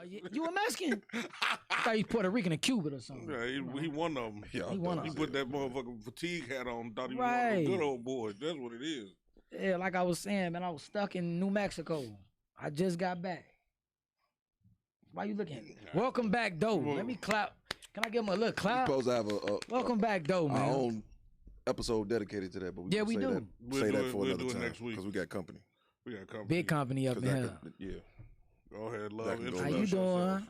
You a Mexican? I thought you Puerto Rican and Cuban or something. Yeah, he one of them. Yeah, He one of He them. put that motherfucking fatigue hat on. Thought he was one of Right. the good old boys. That's what it is. Yeah, like I was saying, man, I was stuck in New Mexico. I just got back. Why you looking at me? Welcome back, Doe. Let me clap. Can I give him a little We're clap? supposed to have a Welcome back, Doe, our man. own episode dedicated to that, but Yeah, can we say do. That, We'll say do that it- for we'll another do it time next week. because we got company. We got company. Big company up 'Cause in that here. could- yeah. Go ahead, love. That can go How left. you doing?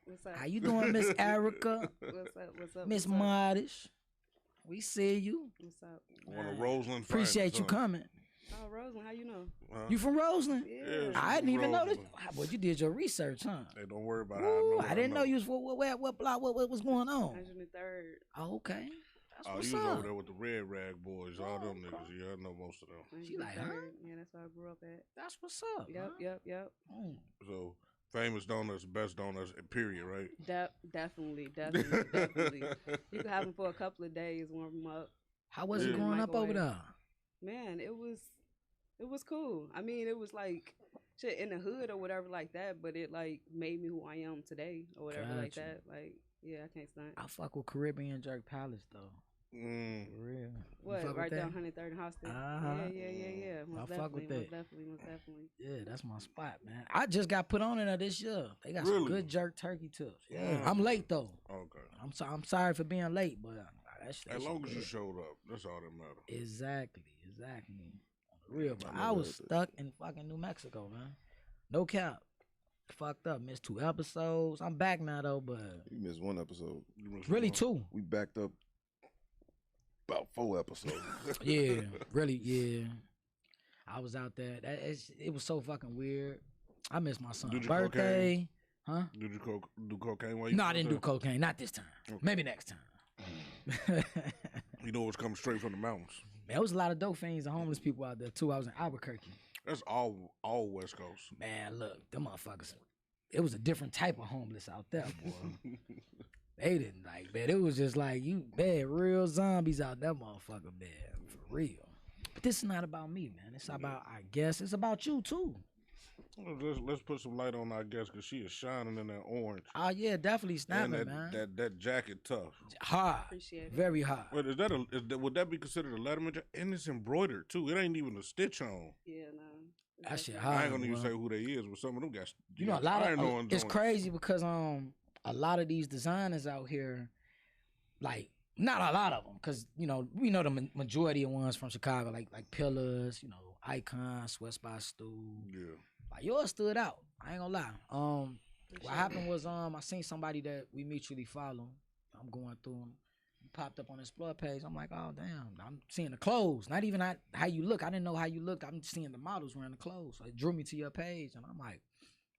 What's up? How you doing, Miss Erica? What's up? What's up? Miss what's up? Modish? We see you. What's up? One of Roseland. Appreciate you finest, huh? coming. Oh, Roseland, how you know? Huh? You from Roseland? Yeah. I didn't even know this. Roseland. Boy, you did your research, huh? Hey, don't worry about Ooh, it. I didn't know you was what block, what was going on. 103rd. Oh, okay. That's Oh, what's you was up. over there with the Red Rag boys. All them Oh, niggas. Yeah, I know most of them. She like, huh? 103rd. Yeah, that's where I grew up at. That's what's up. Yep, huh? yep. Mm. So, famous donuts, best donuts, period, right? Definitely. You can have them for a couple of days, warm them up. How was it Yeah. growing up over there? Man, it was cool. I mean, it was like shit in the hood or whatever like that, but it like made me who I am today or whatever like Gotcha. that. Like, yeah, I can't stunt. I fuck with Caribbean Jerk Palace though. Mm. For real. You What, fuck right with there that? on 103rd and Houston? Uh-huh. Yeah. Most I fuck with definitely, that. most definitely. Yeah, that's my spot, man. I just got put on in there this year. They got Really? some good jerk turkey tips. Yeah, Mm. I'm late though. Okay. I'm sorry for being late, but As long as you showed up, that's all that matters. Exactly. On the real, but I I love was that. stuck in fucking New Mexico, man. No cap. Fucked up. Missed 2 episodes. I'm back now though, but You missed one episode. You must really know. 2. We backed up about 4 episodes. Yeah, really, yeah. I was out there. It was so fucking weird. I missed my son's Did you birthday. Huh? Did you do cocaine while you No, I was didn't do there? cocaine. Not this time. Okay. Maybe next time. You know what's coming straight from the mountains. Man, there was a lot of dope fiends and homeless people out there too. I was in Albuquerque. That's all West Coast. Man, look, them motherfuckers. It was a different type of homeless out there, boy. They didn't like, man. It was just like real zombies out that motherfucker, man, for real. But this is not about me, man. It's about, I guess, it's about you too. Let's put some light on our guest because she is shining in that orange. Oh yeah, definitely And snapping, man. that jacket tough. Hard, Appreciate it. very hard. Wait, would that be considered a Letterman jacket? And it's embroidered too. It ain't even a stitch on. Yeah, no. That shit Definitely. hard. I ain't gonna even bro. say who they is, but some of them got You know, a lot iron of on it's joints. crazy because a lot of these designers out here, like not a lot of them, because you know we know the majority of ones from Chicago, like Pillars, you know, Icon, Sweat by Stu. Yeah. Like yours stood out. I ain't gonna lie. What Appreciate happened it. was I seen somebody that we mutually follow. I'm going through him. He popped up on his Explore page. I'm like, oh damn. I'm seeing the clothes, not even how you look. I didn't know how you looked. I'm seeing the models wearing the clothes. So it drew me to your page, and I'm like,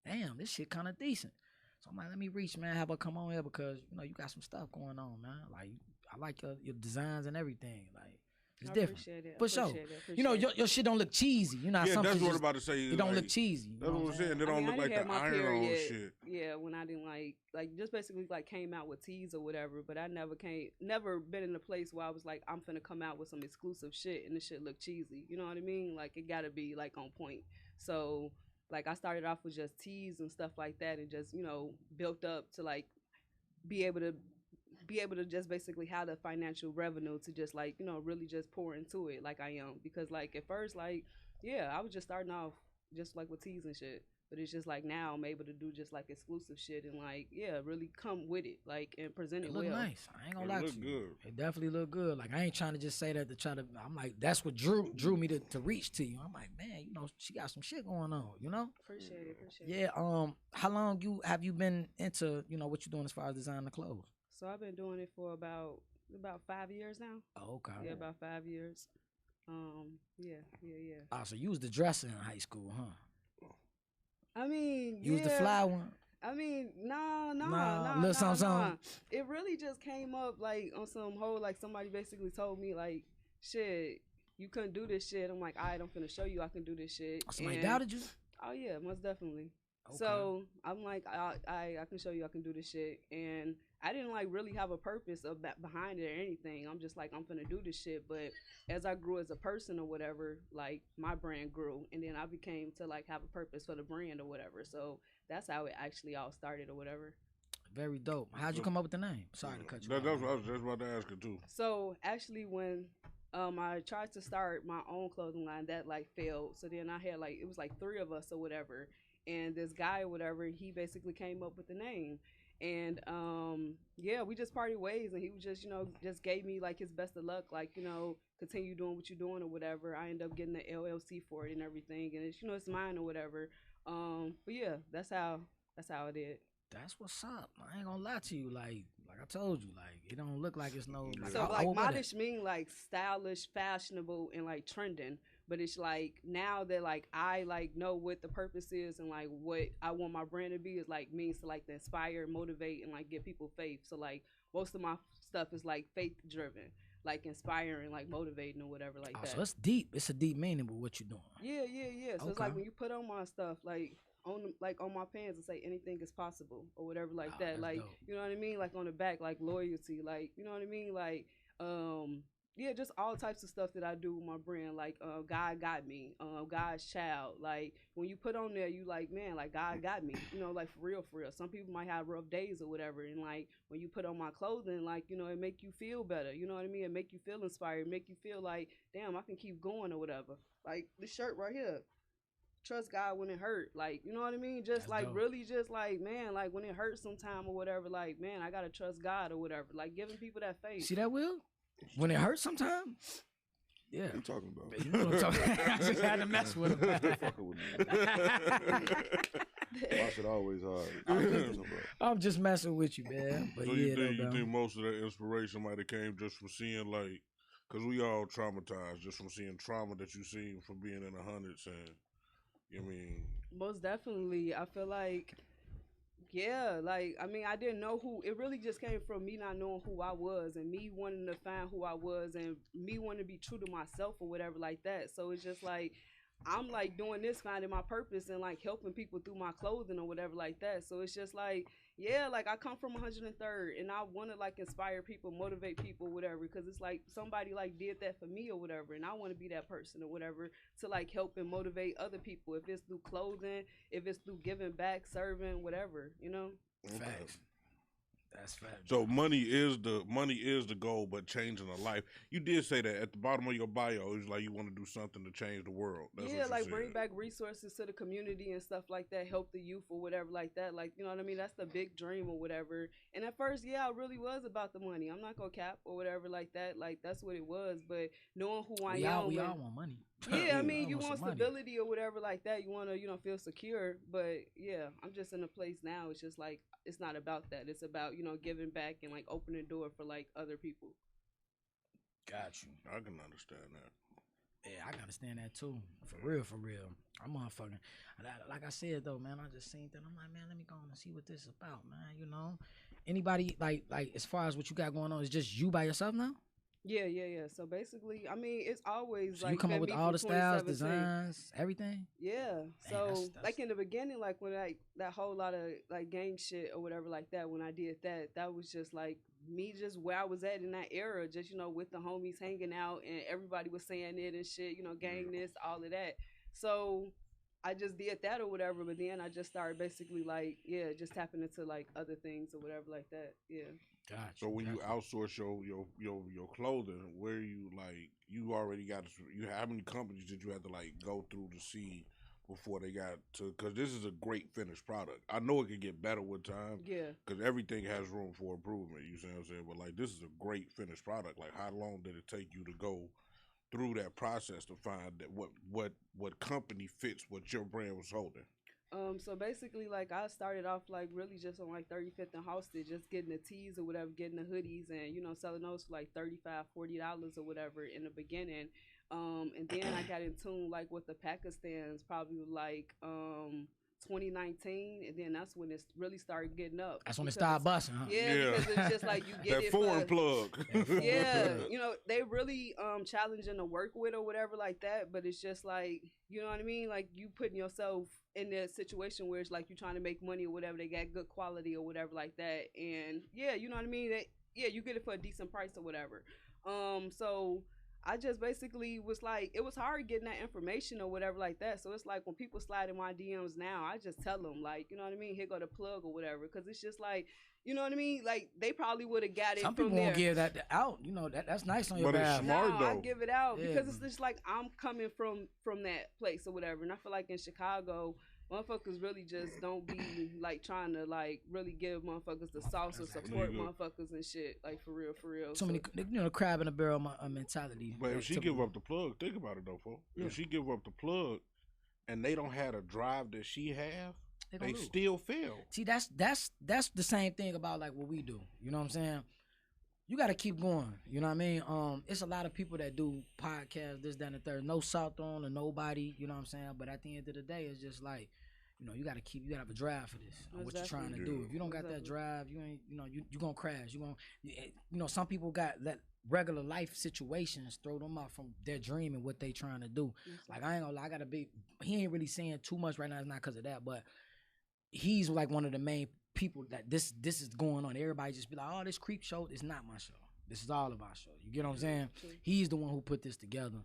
damn, this shit kind of decent. So I'm like, let me reach, man. Have her come on here because you know you got some stuff going on, man. Like I like your designs and everything. Like it's I different. appreciate it. For sure. Appreciate it. You know Appreciate your shit don't look cheesy. You know how Yeah, some that's shit what I'm just- about to say. it don't like, look cheesy. You That's know what I'm saying. They I don't mean, look I like didn't the have my iron on period. shit. Yeah, when I didn't like just basically like came out with teas or whatever, but I never been in a place where I was like, I'm finna come out with some exclusive shit and the shit look cheesy. You know what I mean? Like it gotta be like on point. So like I started off with just teas and stuff like that and just, you know, built up to like be able to just basically have the financial revenue to just like, you know, really just pour into it like I am. Because like at first, like, yeah, I was just starting off just like with teas and shit. But it's just like now I'm able to do just like exclusive shit and like, yeah, really come with it, like and present It it look well. nice. I ain't gonna It lie look to you. good. It definitely look good. Like I ain't trying to just say that to try to. I'm like that's what drew me to reach to you. I'm like, man, you know, she got some shit going on. You know? Appreciate it. Yeah. How long have you been into what you're doing as far as designing the clothes? So I've been doing it for about 5 years now. Oh, okay. Yeah, about 5 years. Yeah. Oh, so you was the dresser in high school, huh? I mean, You was the fly one. I mean, no, little something. It really just came up like on some whole like somebody basically told me like, shit, you couldn't do this shit. I'm like, all right, I'm finna show you I can do this shit. Somebody And- doubted you? Oh yeah, most definitely. Okay. So I'm like, I can show you I can do this shit, and I didn't like really have a purpose of that behind it or anything. I'm just like, I'm finna do this shit. But as I grew as a person or whatever, like my brand grew, and then I became to like have a purpose for the brand or whatever. So that's how it actually all started or whatever. Very dope. How'd you come up with the name? Sorry to cut you off. That's what I was just about to ask her too. So actually, when I tried to start my own clothing line, that like failed. So then I had like it was like 3 of us or whatever, and this guy or whatever, he basically came up with the name. And yeah, we just parted ways, and he was just just gave me like his best of luck, like continue doing what you're doing or whatever. I ended up getting the LLC for it and everything, and it's it's mine or whatever. But yeah, that's how it did. That's what's up. I ain't gonna lie to you. Like I told you, like it don't look like it's no. Like, So I like would wear that. modish mean like stylish, fashionable, and like trending. But it's like now that like I like know what the purpose is and like what I want my brand to be is like means to like to inspire, motivate, and like give people faith. So like most of my stuff is like faith driven, like inspiring, like motivating or whatever like that. So it's deep. It's a deep meaning with what you're doing. Yeah. So it's Okay. like when you put on my stuff, like on my pants and say anything is possible or whatever like Oh, that. that's Like dope. you know what I mean? Like on the back, like loyalty, like you know what I mean? Like yeah, just all types of stuff that I do with my brand. Like God got me, God's child. Like when you put on there, you like, man, like God got me. Like for real. Some people might have rough days or whatever, and like when you put on my clothing, like it make you feel better. You know what I mean? It make you feel inspired, make you feel like, damn, I can keep going or whatever. Like this shirt right here. Trust God when it hurt, like you know what I mean. Just That's like dope. really, just like man, like when it hurts sometime or whatever. Like man, I gotta trust God or whatever. Like giving people that faith. See that, Will? When it hurts sometimes. Yeah. What you talking about? You know what I'm talking. I just had to mess with him. Fucking with me. Why should always hard? I'm just messing with you, man. But So yeah, you though, think most of that inspiration might have came just from seeing like, cause we all traumatized just from seeing trauma that you seen from being in the hundreds and. I mean, Most definitely. I feel like, yeah, like, I mean, I didn't know who, it really just came from me not knowing who I was and me wanting to find who I was and me wanting to be true to myself or whatever like that. So it's just like, I'm like doing this, finding my purpose and like helping people through my clothing or whatever like that. So it's just like, yeah, like I come from 103rd and I want to like inspire people, motivate people, whatever, because it's like somebody like did that for me or whatever, and I want to be that person or whatever to like help and motivate other people. If it's through clothing, if it's through giving back, serving, whatever, Facts. That's fact. so money is the goal, but changing a life. You did say that at the bottom of your bio. It's like you want to do something to change the world. That's yeah, what you like said. bring back resources to the community and stuff like that, help the youth or whatever like that. Like, you know what I mean? That's the big dream or whatever. And at first, yeah, I really was about the money. I'm not gonna cap or whatever like that. Like that's what it was. But knowing who I We am, all and- want money. yeah, I mean, We you all want some money. stability or whatever like that. You want to, feel secure. But yeah, I'm just in a place now. It's just like it's not about that. It's about giving back and like opening the door for like other people. Got you. I can understand that. Yeah, I can understand that too. For real. I'm motherfucking. Like I said though, man, I just seen that. I'm like, man, let me go on and see what this is about, man. Anybody like as far as what you got going on, is just you by yourself now? Yeah. So basically, I mean, it's always So like you come up been with me all from the styles, 2017. designs, everything. Yeah. Man, So that's- like in the beginning, like when like that whole lot of like gang shit or whatever like that, when I did that, that was just like me just where I was at in that era, just with the homies hanging out and everybody was saying it and shit, gang this, all of that. So I just did that or whatever, but then I just started basically like, yeah, just tapping into like other things or whatever like that. Yeah. Gotcha. So when you outsource your clothing, where you like you already got how many companies did you have to like go through to see before they got to? Because this is a great finished product. I know it can get better with time. Yeah. Because everything has room for improvement. You see what I'm saying? But like this is a great finished product. Like how long did it take you to go through that process to find that what company fits what your brand was holding? So basically, like I started off like really just on like 35th and Halsted, just getting the tees or whatever, getting the hoodies, and selling those for like $35-$40 or whatever in the beginning. And then I got in tune like with the Pakistans probably like 2019, and then that's when it really started getting up. That's when it because- started busting, huh? Yeah, Yeah. because it's just like you get That it foreign for, plug. yeah, they really challenging to work with or whatever like that, but it's just like, you know what I mean, like you putting yourself in that situation where it's like you trying to make money or whatever, they got good quality or whatever like that, and yeah, you know what I mean, you get it for a decent price or whatever. So I just basically was like, it was hard getting that information or whatever like that. So it's like when people slide in my DMs now, I just tell them like, you know what I mean? Here go the plug or whatever. Cause it's just like, you know what I mean? Like they probably would have got it Some from people there. won't give that out. You know, that's nice on your But it's behalf. smart. No, though. I give it out Yeah. because it's just like I'm coming from that place or whatever. And I feel like in Chicago, motherfuckers really just don't be like trying to like really give motherfuckers the sauce or support motherfuckers and shit. Like for real, for real. So many, crab in a barrel mentality. But if Like, she give up the plug, think about it though, folks. Yeah. If she give up the plug, and they don't have the drive that she have, gonna they lose. still fail. See, that's the same thing about like what we do. You know what I'm saying? You got to keep going. You know what I mean? It's a lot of people that do podcasts, this, that, and the third. No salt on or nobody. You know what I'm saying? But at the end of the day, it's just like, you know, you got to have a drive for this. What you're trying to do. If you don't got that drive, you ain't. You know, you gonna crash. You know, some people got that regular life situations throw them off from their dream and what they trying to do. Like I ain't gonna lie, I got a big. He ain't really saying too much right now. It's not because of that, but he's like one of the main people that this is going on. Everybody just be like, oh, this creep show is not my show. This is all of our show. You get what I'm saying? He's the one who put this together,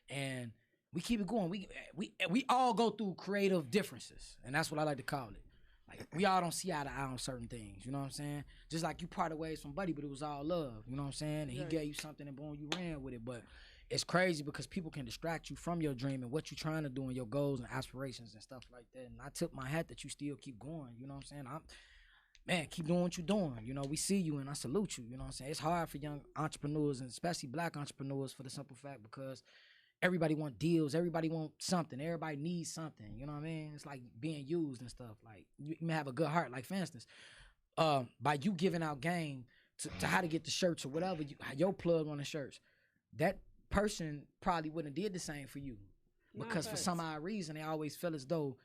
and we keep it going. We all go through creative differences, and that's what I like to call it. Like we all don't see eye to eye on certain things. You know what I'm saying? Just like you parted ways from Buddy, but it was all love. You know what I'm saying? And he gave you something, and boom, you ran with it. But it's crazy because people can distract you from your dream and what you're trying to do and your goals and aspirations and stuff like that. And I tip my hat that you still keep going. You know what I'm saying? Man, keep doing what you're doing. You know, we see you and I salute you. You know what I'm saying? It's hard for young entrepreneurs and especially black entrepreneurs for the simple fact because everybody want deals. Everybody want something. Everybody needs something. You know what I mean? It's like being used and stuff. Like you may have a good heart. Like for instance, by you giving out game to how to get the shirts or whatever, your plug on the shirts, that person probably wouldn't have did the same for you because for some odd reason they always feel as though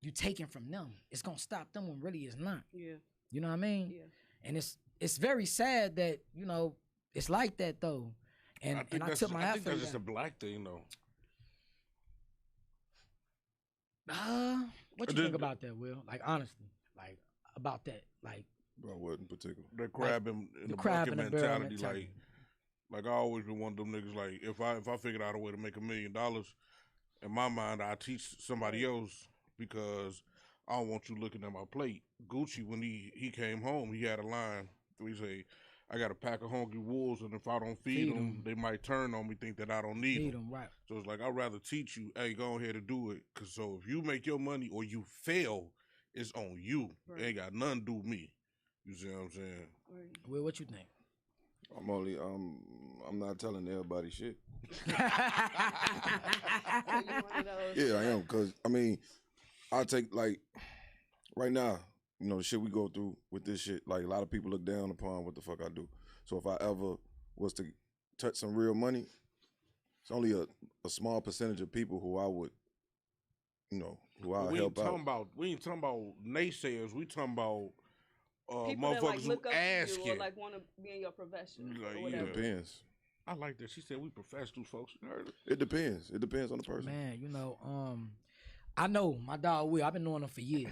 you taking from them. It's gonna stop them when really it's not. Yeah. You know what I mean? Yeah. And it's very sad that, you know, it's like that though. And I took my hat for that. I think that's just a black thing though. What you think about that, Will? Like honestly, like about that, like About what in particular? That crab in the crab bucket in the barrel mentality, like I always been one of them niggas. Like if I figured out a way to make $1 million, in my mind I teach somebody else because I don't want you looking at my plate. Gucci, when he came home, he had a line where he say, I got a pack of hungry wolves, and if I don't feed them, they might turn on me, think that I don't need them. Right. So it's like, I'd rather teach you, hey, go ahead and do it. Cause so if you make your money or you fail, it's on you. Right. It ain't got nothing to do with me. You see what I'm saying? Right. Will, what you think? I'm not telling everybody shit. So you one of those- Yeah, I am. Cause I mean, I take like right now, you know, the shit we go through with this shit. Like a lot of people look down upon what the fuck I do. So if I ever was to touch some real money, it's only a small percentage of people who I would, you know, who I we help ain't out. talking about naysayers. We talking about people that motherfuckers like who look up to asking. you or like want to be in your profession Like, or yeah. whatever. Depends. I like that. She said we professionals, folks. You heard it? It depends. It depends on the person. Man, you know, I know my dog Will. I've been knowing him for years.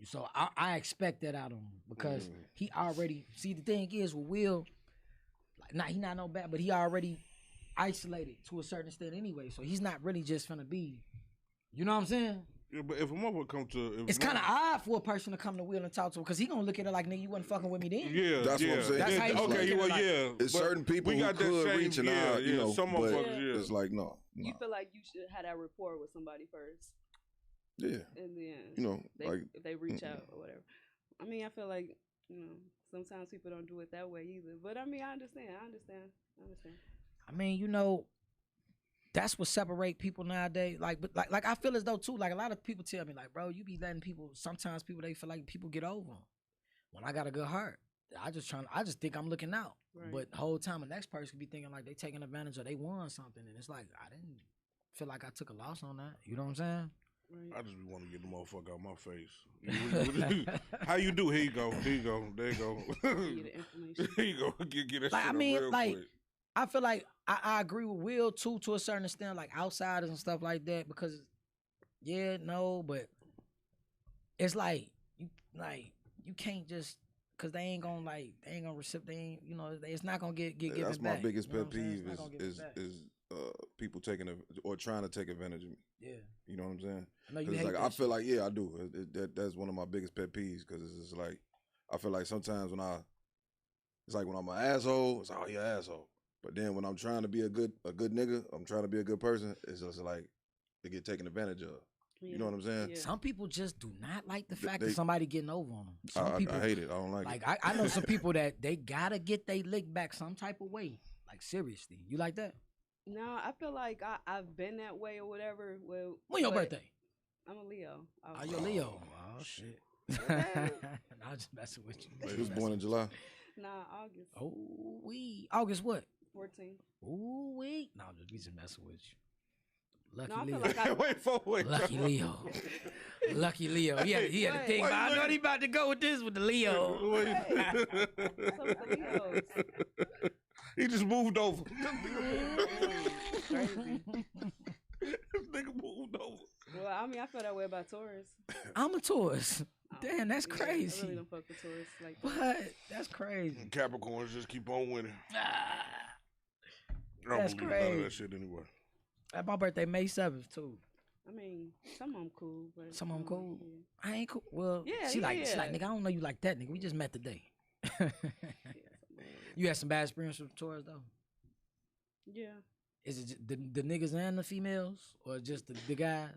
So I expect that out of him because he already see the thing is with Will, like he not no bad, but he already isolated to a certain extent anyway. So he's not really just gonna be, you know what I'm saying? Yeah, but if a motherfucker come to, It's kind of odd for a person to come to Will and talk to him because he gonna look at it like, nigga, you wasn't fucking with me then. yeah, That's what I'm saying. That's how you okay, look at well, it, like- yeah. It's but certain people we who got that could same- reach an yeah, eye, you yeah, know, some but motherfuckers, yeah. it's like no. You feel like you should have that rapport with somebody first, Yeah, and then you know, if they reach out or whatever. I mean, I feel like sometimes people don't do it that way either. But I mean, I understand. I mean, you know, that's what separate people nowadays. Like I feel as though too. Like a lot of people tell me, like, bro, you be letting people. Sometimes people they feel like people get over 'em. When I got a good heart, I just think I'm looking out. Right. But the whole time, the next person could be thinking like they taking advantage or they won something, and it's like I didn't feel like I took a loss on that. You know what I'm saying? Right. I just be want to get the motherfucker out my face. How you do? Here you go. Here you go. There you go. Give you the information. Here you go. Get that Like, shit I mean, real like, quick. I feel like I agree with Will too to a certain extent, like outsiders and stuff like that. Because but it's like you can't just because they ain't gonna receive. They ain't, it's not gonna get given that's back. my biggest You know pet what I'm saying? peeve It's not gonna get is back. people taking or trying to take advantage of me. Yeah. You know what I'm saying? I know you 'Cause hate like that I feel shit. like I do. That's one of my biggest pet peeves because it's just like I feel like sometimes it's like when I'm an asshole, it's like, oh, you're an asshole. But then when I'm trying to be a good nigga, I'm trying to be a good person, it's just like they get taken advantage of. You know what I'm saying? Yeah. Some people just do not like the fact They- that somebody getting over on them. Some people I hate it. I don't like like it. I know some people that they gotta get they lick back some type of way. Like seriously, you like that? No, I feel like I've been that way or whatever. Well, When your but birthday? I'm a Leo. Are you a Leo? Oh shit. I'm just messing with you. He was born in July. Nah, August Oh August what? 14. Oh no, we just messing with you. Lucky No, I Leo. feel like I. wait. Lucky Leo. Lucky Leo. He had to Wait. think. Why I you know he about to go with this with the Leo. What's up with the Leos? He just moved over. Crazy. This nigga moved over. Well, I mean, I feel that way about Taurus. I'm a Taurus. Damn, that's Yeah, I crazy. really don't fuck with Taurus like that. What? That's crazy. Capricorns just keep on winning. Ah, I don't That's believe none of crazy. that shit anyway. That's my birthday, May 7th, too. I mean, some of them cool, but Some of 'em cool? Yeah. I ain't cool. Well, Yeah, she like, yeah. nigga, I don't know you like that, nigga. We just met today. You had some bad experience with Taurus, though? Yeah. Is it the niggas and the females, or just the guys?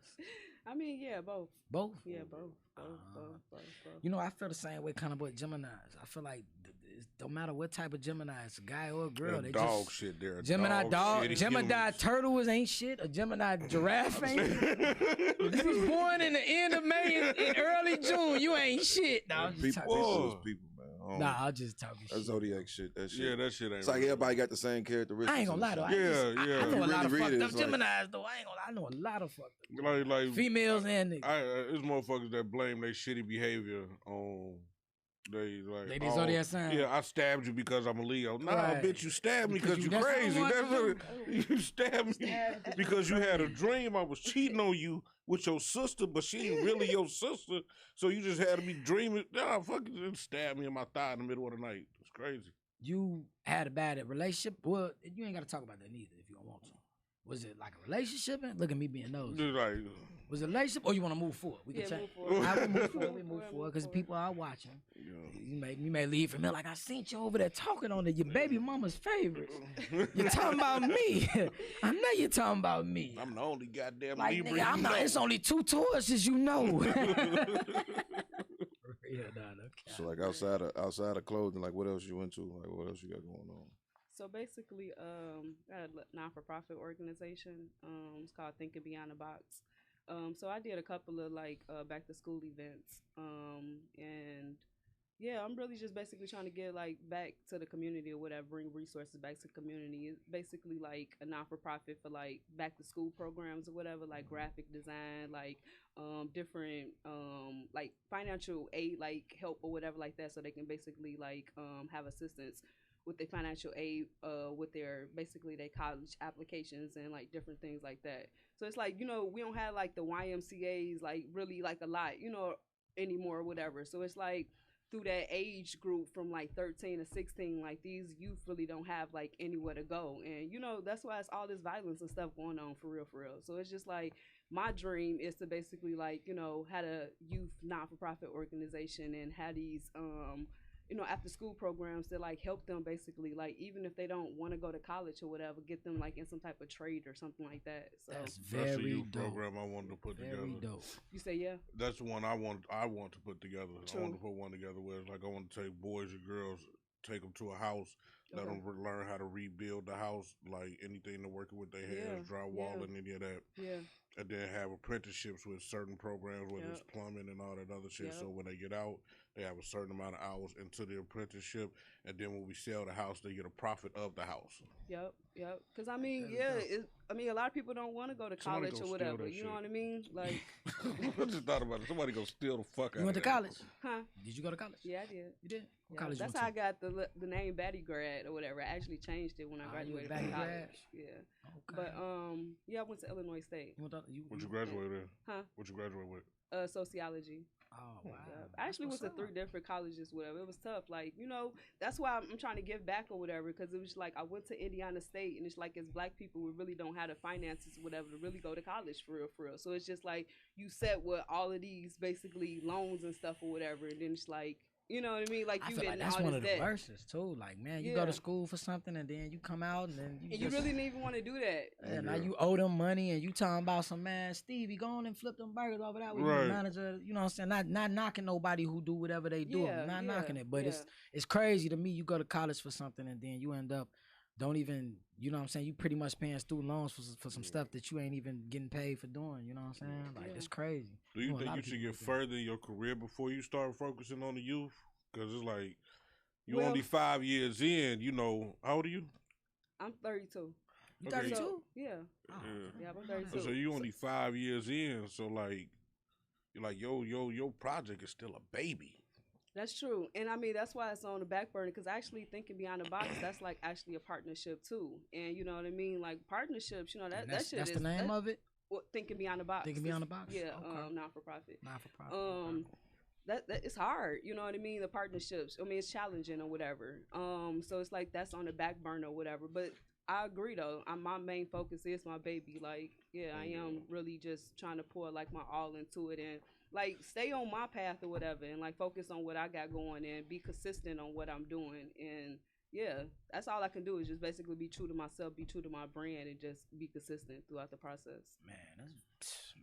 I mean, yeah, both. Both? Yeah, both. Ah. Both. You know, I feel the same way kind of with Geminis. I feel like it don't matter what type of Gemini, it's a guy or a girl. That They dog just, shit there. Gemini dog, shit, Gemini humans. turtle ain't shit. A Gemini giraffe ain't. You was born in the end of May and early June. You ain't shit. Nah, I'm just People, talking. Whoa. is people, man. I don't- Nah, I'm just talking that shit. zodiac shit. That shit. Yeah, that shit ain't. It's like real. everybody got the same characteristics. I ain't gonna lie though. I Yeah. know a You lot of really read fucked it, up it's like- Geminis though. I ain't gonna lie. I know a lot of fucked up Like females and niggas. It's motherfuckers that blame their shitty behavior on they like. They zodiac sign. Yeah, I stabbed you because I'm a Leo. Nah, Right. bitch, you stabbed me Because because you- you that's crazy. what I That's want what you stabbed me because you had a dream I was cheating on you with your sister, but she ain't really your sister. So you just had to be dreaming. Nah, fucking just stab me in my thigh in the middle of the night. It's crazy. You had a bad relationship. Well, you ain't got to talk about that neither if you don't want to. Was it like a relationship? Look at me being nosy. Just like Was it a relationship or you want to move forward? We can Yeah, change. move forward. I will move forward. We Move move forward, forward move because forward. people are watching. you know. You may leave from here like I seen you over there talking on your baby mama's favorites. You're talking about me. I know you're talking about me. I'm the only goddamn Like Libra nigga, you I'm not. know. It's only 2 Tauruses, you know. Yeah, nah, no cap. So like outside of clothing, like what else you into? Like what else you got going on? So basically, got a non-for-profit organization. It's called Thinking Beyond the Box. So I did a couple of like back to school events. And yeah, I'm really just basically trying to get like back to the community or whatever, bring resources back to the community. It's basically like a non-for-profit for like back to school programs or whatever, like graphic design, like different like financial aid, like help or whatever like that, so they can basically like have assistance with their financial aid, with their basically their college applications and like different things like that. So it's like, you know, we don't have like the YMCA's like really like a lot, you know, anymore or whatever. So it's like through that age group from like 13 to 16, like these youth really don't have like anywhere to go. And you know, that's why it's all this violence and stuff going on for real. So it's just like my dream is to basically like, you know, had a youth non-for-profit organization and had these you know, after school programs that like help them basically, like even if they don't want to go to college or whatever, get them like in some type of trade or something like that. So That's That's the very youth dope. program I wanted to put Very together. dope. you say yeah? That's the one I want to put together. True. I want to put one together where it's like I want to take boys and girls, take them to a house, let Okay. them learn how to rebuild the house, like anything to working with their hands, drywall, yeah. and any of that. Yeah. And then have apprenticeships with certain programs, whether it's Yep. plumbing and all that other shit. Yep. So when they get out, they have a certain amount of hours into the apprenticeship, and then when we sell the house, they get a profit of the house. Yep. Because I mean, There we yeah, I mean, a lot of people don't want to go to Somebody college go or steal whatever. that You know shit. what I mean? Like, I just thought about it. Somebody gonna steal the fuck out You went of to that. college? huh? Did you go to college? Yeah, I did. You did? What Yeah, college that's you how I went got the name Batty grad or whatever. I actually changed it when I Ah, you was graduated from Batty college. grad? Yeah. to? But yeah, I went to Illinois State. You went to, What you graduated in? Huh? What you graduate with? Sociology. Oh wow. Yeah. I actually went to 3 different colleges, whatever. It was tough. Like, that's why I'm trying to give back or whatever, because it was like I went to Indiana State, and it's like as black people, we really don't have the finances or whatever to really go to college for real, for real. So it's just like you set with all of these basically loans and stuff or whatever, and then it's like, you know what I mean? Like I you feel like getting that's all one this of the debt. verses too. Like, man, you go Yeah. to school for something and then you come out and then And you really didn't even want to do that. and now you owe them money and you talking about some man, Stevie, go on and flip them burgers over that with Right. the manager. You know what I'm saying? Not knocking nobody who do whatever they do. Yeah, Not yeah, knocking it, but yeah. it's crazy to me. You go to college for something and then you end up don't even, you know what I'm saying? You pretty much paying student loans for some stuff that you ain't even getting paid for doing. You know what I'm saying? Like Yeah. it's crazy. Do you know a think lot you of should people get do that. further in your career before you start focusing on the youth? Because it's like you Well- only 5 years in. How old are you? I'm 32. You Okay. 32? So, yeah. Oh, Yeah, I'm okay. 32. So you only 5 years in. So like, you're like, your project is still a baby. That's true. And I mean, that's why it's on the back burner, because actually thinking beyond the box, that's like actually a partnership too. And you know what I mean? Like partnerships, that, And that that's, shit that's is the name of it? Thinking Beyond the Box. Thinking Beyond the Box? Yeah, Okay. not for profit. Not for profit. That it's hard, you know what I mean? The partnerships. I mean, it's challenging or whatever. So it's like that's on the back burner or whatever. But I agree though. My main focus is my baby. Like, yeah, I am really just trying to pour like my all into it and like stay on my path or whatever, and like focus on what I got going and be consistent on what I'm doing. And yeah, that's all I can do is just basically be true to myself, be true to my brand, and just be consistent throughout the process.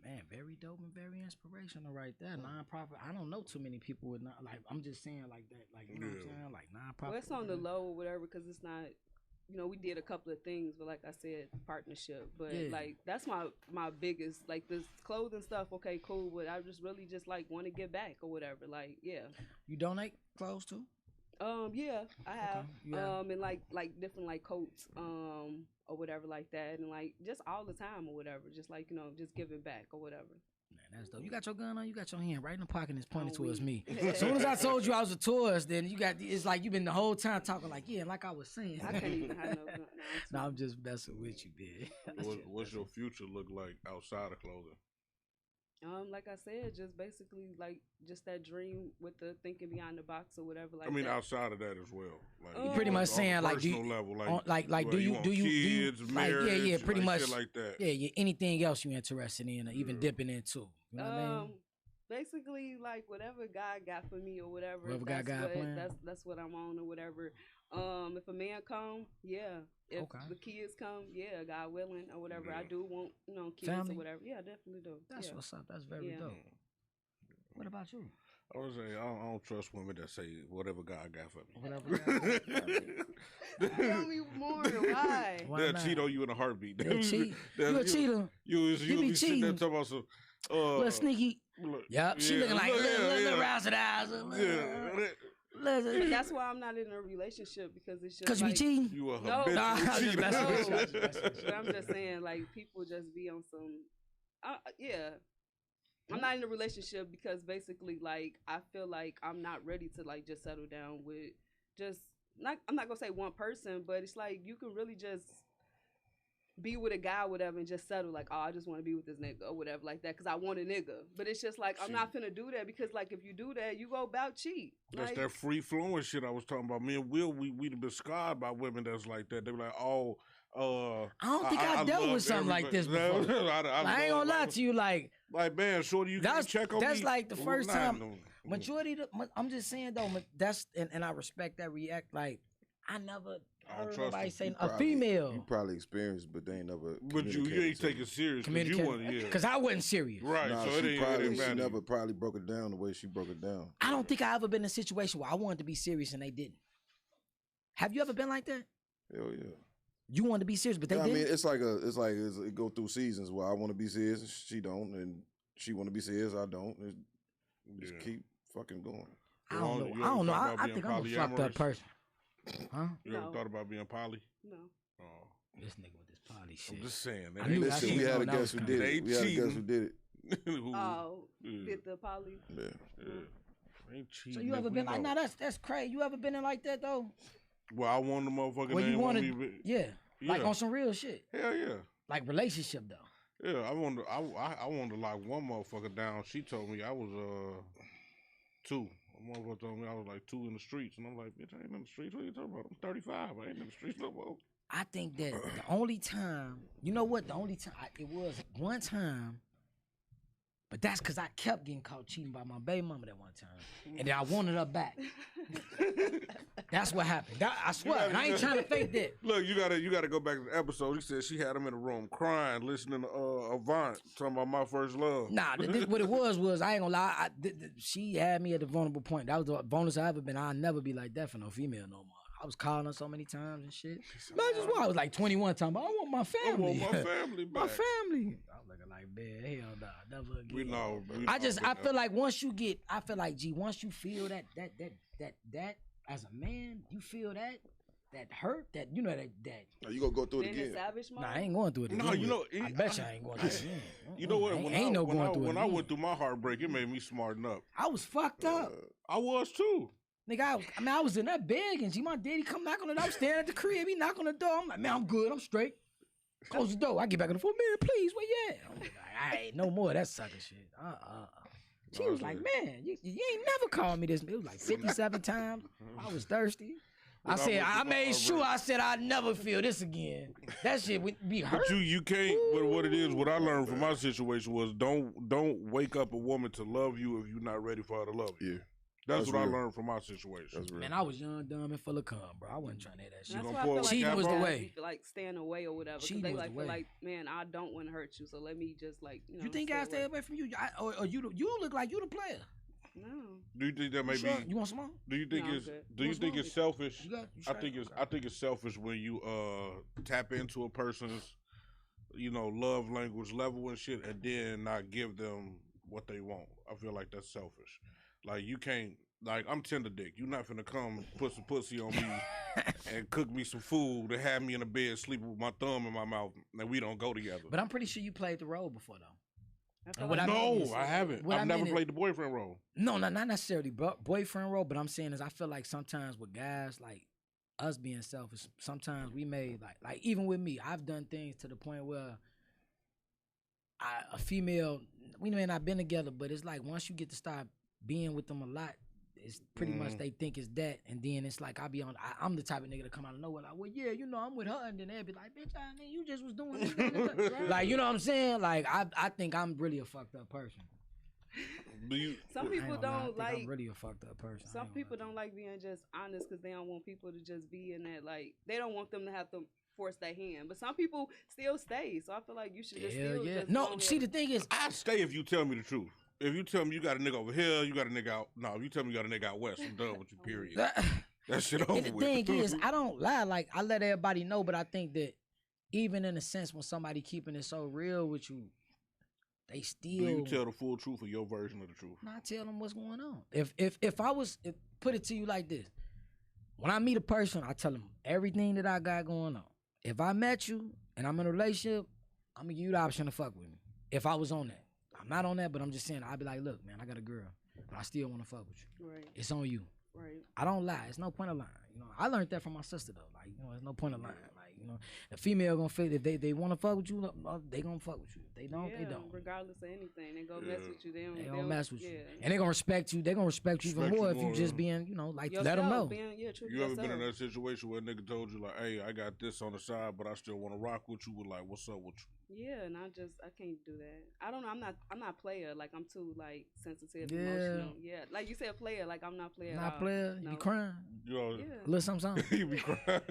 Man, very dope and very inspirational right there. Nonprofit. I don't know too many people with not like. I'm just saying like that. Like you know what I'm saying? Like nonprofit. Well, it's on the low or whatever because it's not. We did a couple of things, but like I said, partnership. But Yeah. like that's my biggest like this clothing stuff. Okay, cool. But I just really just like want to get back or whatever. Like yeah. You donate clothes too? Yeah, I have. You have. And like different like coats, or whatever like that, and like just all the time or whatever, just like just giving back or whatever. Man, that's dope. You got your gun on. You got your hand right in the pocket and it's pointed Oh, towards we- me. As soon as I told you I was a tourist, then you got. It's like you've been the whole time talking like yeah, like I was saying. I can't even have no gun. No, I'm just messing with you, man. What's your future look like outside of clothing? Like I said, just basically like just that dream with the thinking beyond the box or whatever. Like I mean, that. outside of that as well. Like, You pretty much on a saying, like, do you- personal level, on- like, well, do you want do you kids, like, marriage, yeah, pretty like, much shit like that. Yeah, anything else you interested in or even Yeah. dipping into. You know what I mean? Basically like whatever God got for me or whatever. Whatever God that's got what, planned. that's what I'm on or whatever. If a man come, yeah. If Okay. the kids come, yeah, God willing or whatever. I Yeah. do want kids Family? or whatever. Yeah, I definitely do. That's yeah. what's up. That's very Yeah. dope. What about you? I was saying, I don't trust women that say whatever God got for me. Whatever God got for me. Tell me more. Why? Why They'll not? cheat on you in a heartbeat. They cheat. They'll- You a cheater. You be be sitting there cheating. talking about some. Little sneaky. Look, Yep. She yeah, looking like look, little yeah. roused eyes. Yeah. But that's why I'm not in a relationship because it's just Because you be like, cheating. You a No. habitual Nah, I'm just cheater. messing with you. I'm just No. messing with you. But I'm just saying, like, people just be on some. Yeah. I'm not in a relationship because basically, like, I feel like I'm not ready to, like, just settle down with just. I'm not going to say one person, but it's like you can really just be with a guy or whatever and just settle, like, oh, I just want to be with this nigga or whatever, like that, because I want a nigga. But it's just like, I'm not finna do that because, like, if you do that, you go about cheat. That's Like, that free flowing shit I was talking about. Me and Will, we'd been scarred by women that's like that. They be like, oh, I don't think I dealt love with something like this everybody. before. I ain't gonna lie to you, like man, shorty, you can't check on me. that's like the first Nah, time. no. Majority, I'm just saying though, that's and I respect that react. Like I never I don't heard trust nobody him. say You a probably- female You probably experienced, but they ain't never. But you ain't take it serious because you want to, yeah. because I wasn't serious. Right, Nah, so it she ain't probably really she matter. never probably broke it down the way she broke it down. I don't think I ever been in a situation where I wanted to be serious and they didn't. Have you ever been like that? Hell yeah. You wanted to be serious, but they Yeah, I didn't. mean, it go through seasons where I want to be serious, and she don't, and she want to be serious, I don't. Just Yeah. keep fucking going. I You don't ever know. I don't know. thought about I being think I'm a fucked up polyamorous? person. Huh? You ever No. thought about being poly? no. Oh, This nigga with this poly shit. I'm just saying. I knew that Listen, shit we was had a going down guest who with did They it. We had a guest cheating. who did it. Who- Oh, yeah. did the poly? Yeah. Yeah. Ain't cheating So you if ever we been like? know. Nah, that's crazy. You ever been in like that though? Well, I want the motherfucker Where you name on wanted, me. yeah, like Yeah. on some real shit, Hell yeah. like relationship though. Yeah, I wanted to lock one motherfucker down. She told me I was 2. My motherfucker told me I was like 2 in the streets, and I'm like, bitch, I ain't in the streets. What are you talking about? I'm 35. I ain't in the streets no more. I think that the only time, you know what? The only time it was one time, but that's because I kept getting caught cheating by my baby mama that one time, and then I wanted her back. That's what happened. I swear, and I ain't trying to fake that. Look, you gotta go back to the episode. He said she had him in the room crying, listening to Avant talking about My First Love. Nah, what it was I ain't gonna lie. She had me at the vulnerable point. That was the vulnerable I ever been. I'll never be like that for no female no more. I was calling her so many times and shit. But I was like 21 times. I want my family. I want my family back. My family. I was looking like, man, hell nah, never again. We know. I feel like once you get, once you feel that as a man, you feel that hurt, that you know that. Are you gonna go through it Then again? the savage mode. Nah, I ain't going through it again. No, you know, I bet you I ain't going through it again. You know what? When I again. went through my heartbreak, it made me smarten up. I was fucked up. I was too. Nigga, I was in that bed and my daddy come knock on the door. I'm standing at the crib. He knock on the door. I'm like, man, I'm good. I'm straight. Close the door. I get back on the phone. Man, please, where you at? I'm like, I ain't no more of that sucker shit. She was like, man, you ain't never called me this. It was like 57 times. I was thirsty. I made sure I said I'd never feel this again. That shit would be hurt. But you can't. But what it is, what I learned from my situation was don't wake up a woman to love you if you're not ready for her to love you. Yeah. That's what real. I learned from my situation. That's real. Man, I was young, dumb, and full of cum, bro. I wasn't trying to hear that shit. That's gonna why I pour feel a like Cheating was the guys way. be like staying away or whatever. Because Cheating they was like the feel way. like, man, I don't want to hurt you, so let me just like You think I stay away from you? Or you look like you the player. No. Do you think that may You sure? be? You want some more? Do you think No, I'm it's? good. Do you What's think wrong it's with selfish? You I think it's selfish when you tap into a person's, love language level and shit, and then not give them what they want. I feel like that's selfish. Like you can't. Like I'm tender dick. You're not finna come put some pussy on me and cook me some food and have me in the bed sleeping with my thumb in my mouth, and we don't go together. But I'm pretty sure you played the role before though. I feel What like I mean No, is- I haven't. what I I've never mean is- played the boyfriend role. No, not necessarily boyfriend role, but I'm saying is I feel like sometimes with guys like us being selfish, sometimes we may like even with me, I've done things to the point where a female, we may not been together, but it's like once you get to start being with them a lot, it's pretty much they think it's that, and then it's like I'm the type of nigga to come out of nowhere like, well, yeah, I'm with her, and then they'll be like, bitch, you just was doing this. Like, you know what I'm saying? Like, I think I'm really a fucked up person. some people don't like. I'm really a fucked up person. Some people don't like being just honest because they don't want people to just be in that. Like they don't want them to have to force their hand. But some people still stay. So I feel like you should just still just No, go see, ahead. the thing is, I stay if you tell me the truth. If you tell me you got a nigga over here, you got a nigga out. No, if you tell me you got a nigga out west, I'm done with you. Period. That shit over the with. thing is, I don't lie. Like, I let everybody know, but I think that even in a sense, when somebody keeping it so real with you, they still. Do you tell the full truth or your version of the truth? I tell them what's going on. If I was put it to you like this, when I meet a person, I tell them everything that I got going on. If I met you and I'm in a relationship, I'm gonna give you the option to fuck with me. If I was on that, I'm not on that, but I'm just saying I'd be like, look, man, I got a girl, but I still want to fuck with you. Right. It's on you. Right. I don't lie. It's no point of lying. I learned that from my sister though. Like, there's no point of lying. Like, the female gonna feel if they want to fuck with you, they gonna fuck with you. If they don't, they don't. Regardless of anything, they go mess with you. They gonna mess with you, and they gonna respect you. They gonna respect you even Respect more you if you more. just being, like, Yourself, let them know. You ever been in that situation where a nigga told you like, hey, I got this on the side, but I still want to rock with you? Like, what's up with you? Yeah, and I can't do that. I don't know. I'm not player. Like I'm too like sensitive, Yeah. emotional. Yeah, like you said, player. Like I'm not player. at Not all. player. No. You crying? You Yeah. Little something. you be crying,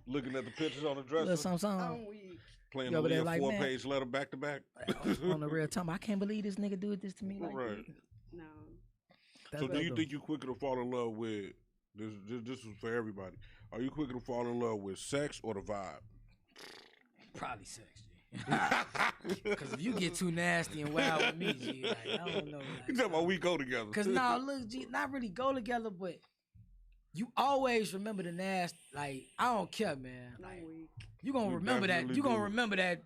looking at the pictures on the dresser, Little something. I'm weak. playing Yo, the but they Leah like, 4-page letter back to back. On the real time, I can't believe this nigga did this to me. Like, Right. No. that's So what do I you think you quicker to fall in love with this? This is for everybody. Are you quicker to fall in love with sex or the vibe? Probably sex, G. Because if you get too nasty and wild with me, G, like, I don't know. You talking about we go together? Because now, look, G, not really go together, but you always remember the nasty. Like, I don't care, man. Like, I'm weak. you gonna You remember that. definitely You gonna do. remember that.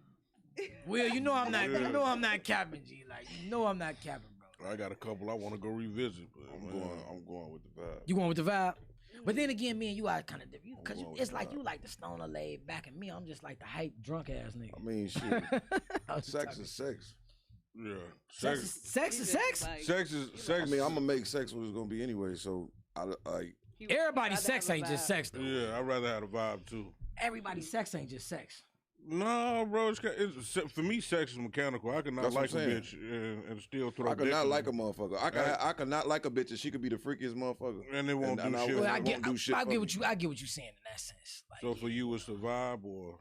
Well, you know I'm not. Yeah. You know I'm not capping, G. Like, you know I'm not capping, bro. I got a couple I want to go revisit, but I'm going with the vibe. You going with the vibe? But then again, me and you are kind of different. Because I'm going it's with like the you vibe. like the stoner laid back, and me, I'm just like the hype drunk ass nigga. I mean, shit. I was Sex talking- is sex. Yeah. Sex is sex. He Is just sex. like- Sex is sex. I mean, I'm gonna make sex what it's gonna be anyway. So I like. he would Everybody's rather sex have a ain't just vibe. sex though. Yeah, I'd rather have a vibe too. Everybody's sex ain't just sex. No, bro. For me, sex is mechanical. I could not That's what like a I'm saying. bitch and still throw. I could dick not in like her. a motherfucker. I could not like a bitch and she could be the freakiest motherfucker. And it won't And do I shit. will- Well, I won't get, do shit I for get me. what you saying in that sense. Like, So for you, it's the vibe, or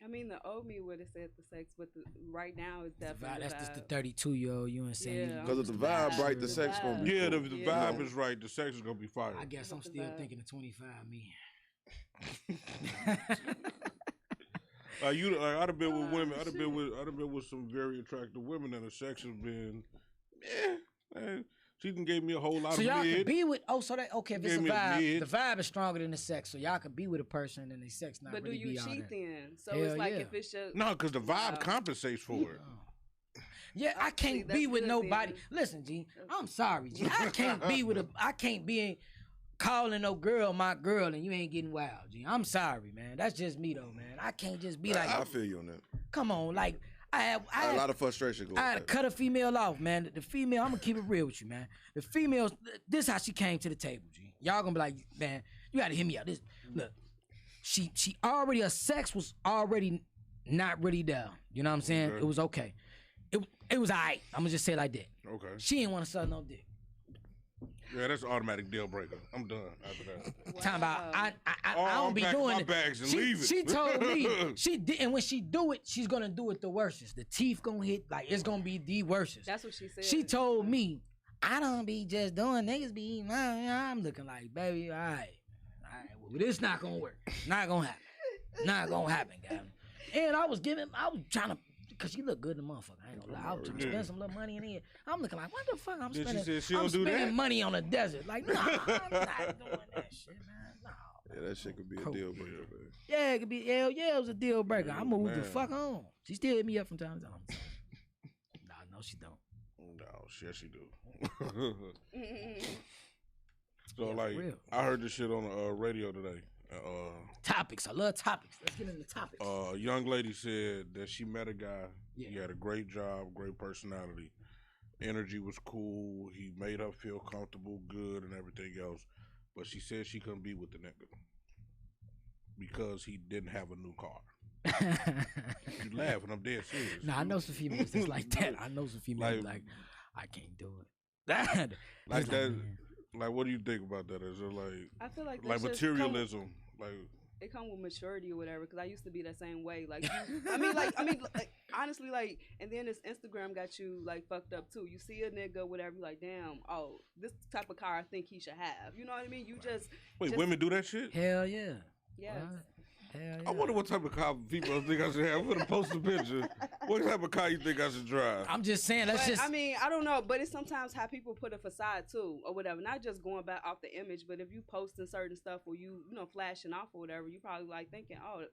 I mean, the old me would have said the sex, but right now it's the vibe, definitely that's the just the vibe. 32-year-old you and saying. Yeah. Because if the vibe right, the sex gonna be. yeah, cool. the Yeah. vibe is right. The sex is gonna be fire. I guess I'm With the still vibe. thinking of 25 me. I'd have been with women. I'd have shit. been with some very attractive women, and the sex has been, she done gave me a whole lot So of y'all can mid. be with okay if it's a Give me the vibe, mid. the vibe is stronger than the sex, so y'all can be with a person and the sex not But do really you be all cheat that. then? So Hell it's like yeah. if it's just No, because the vibe Wow. compensates for it. Oh. Yeah, I See, can't that's be with good nobody. then. Listen, G, I'm sorry, G. I can't be calling no girl my girl and you ain't getting wild, G. I'm sorry, man. That's just me though, man. I can't just be like, I feel you on that. come on, like I A lot of frustration goes. I had to cut a female off, man. The female, I'm gonna keep it real with you, man. The female, this how she came to the table, G. Y'all gonna be like, man, you gotta hear me out. This, look, she already, her sex was already not really there. You know what I'm saying? Okay. It was okay. It was alright. I'm gonna just say it like that. Okay. She didn't want to suck no dick. Yeah, that's an automatic deal breaker. I'm done after that. Talking about, I Oh, don't I'm be packing doing my it. bags and she, leaving. she told me she did, and when she do it, she's gonna do it the worstest. The teeth gonna hit, like it's gonna be the worstest. that's what she said. She told me, I don't be just doing niggas be eating mine. I'm looking like, baby, all right, well, this not gonna work. Not gonna happen. Not gonna happen, guys. And I was trying to, because she look good in the motherfucker. I ain't gonna lie. I was trying to spend some little money in here. I'm looking like, what the fuck I'm Then she spending? said she I'm don't do spending that? money on a desert. Like, nah, I'm not doing that shit, man. No. Yeah, that shit could be a deal breaker, man. Yeah, it could be, hell yeah, it was a deal breaker. I moved the man. fuck on. She still hit me up from time to time. Nah, no, she don't. No, shit, she do. So Yeah, for like, real. I heard this shit on the radio today. Topics. I love topics. Let's get into topics. A young lady said that she met a guy. Yeah. He had a great job, great personality. Energy was cool. He made her feel comfortable, good, and everything else. But she said she couldn't be with the nigga because he didn't have a new car. You laughing? I'm dead serious. Nah, I know some females that's like that. I know some females Like- like, I can't do it. That Like that. man. Like, what do you think about that? Is it like I feel like like that's just materialism? Like, it come with maturity or whatever. Because I used to be that same way. Like, like honestly, like, and then this Instagram got you like fucked up too. You see a nigga, whatever, you like, damn, oh, this type of car I think he should have. You know what I mean? You just wait, women do that shit? Hell yeah. yes. What? Hell yeah. I wonder what type of car people think I should have. I'm gonna post a picture. What type of car you think I should drive? I'm just saying, that's But, just. I mean, I don't know, but it's sometimes how people put a facade too, or whatever. Not just going back off the image, but if you posting certain stuff or you know, flashing off or whatever, you probably like thinking, oh,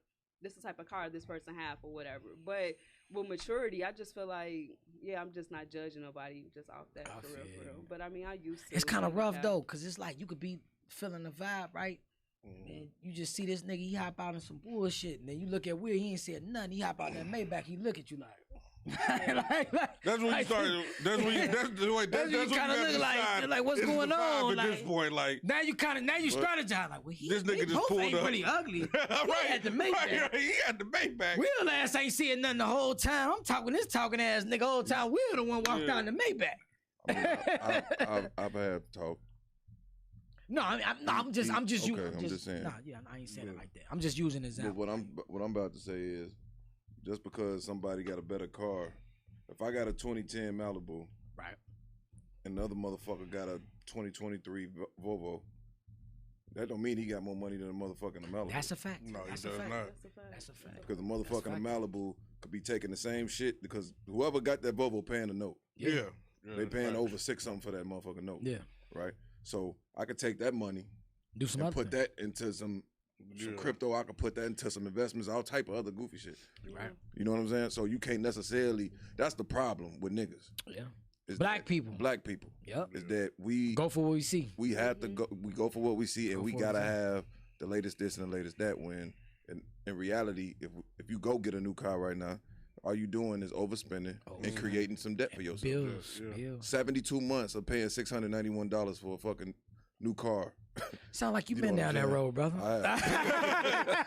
this is the type of car this person have or whatever. But with maturity, I just feel like, yeah, I'm just not judging nobody just off that I for real, feel for real. you. But I mean, I used to. It's kind of like rough that. though, cause it's like you could be feeling the vibe, right? And you just see this nigga, he hop out in some bullshit, and then you look at Will, he ain't said nothing. He hop out in that Maybach, he look at you like, That's when you started. That's when you. That's when That's when you you kinda gotta look like- decide, like, what's is the going vibe on? at this Like- point? Like, now you strategize like, well, This nigga he just both pulled ain't up. really ugly. right, He had the Maybach. right, he had the Maybach. Will ass ain't seeing nothing the whole time. I'm talking this talking ass nigga all the time. Will the one walked Yeah. out in the Maybach. I mean, I've had talk. No, I'm just Okay, using. I'm just saying. Nah, yeah, I ain't saying it like that. I'm just using an But example. what I'm about to say is, just because somebody got a better car, if I got a 2010 Malibu, Right. and the other motherfucker got a 2023 Volvo, that don't mean he got more money than a motherfucking Malibu. That's a fact. No, he That's does a fact. not. That's a fact. That's a fact. Because the motherfucking fact. Malibu could be taking the same shit because whoever got that Volvo paying the note. Yeah, They that's paying facts. over $6 something for that motherfucking note. Yeah. Right? So I could take that money Do some and other put things. that into some Yeah. crypto. I could put that into some investments, all type of other goofy shit. Right. You know what I'm saying? So you can't necessarily. That's the problem with niggas. Yeah. is Black that- people. Black people. Yep. Is that we Go for what we see. we have to go. We go for what we see, and Go we for what gotta we see. have the latest this and the latest that. When in reality, if you go get a new car right now, all you doing is overspending and creating some debt for yourself. Bills. 72 months of paying $691 for a fucking new car. Sound like you You been know what down I'm that saying? road, brother.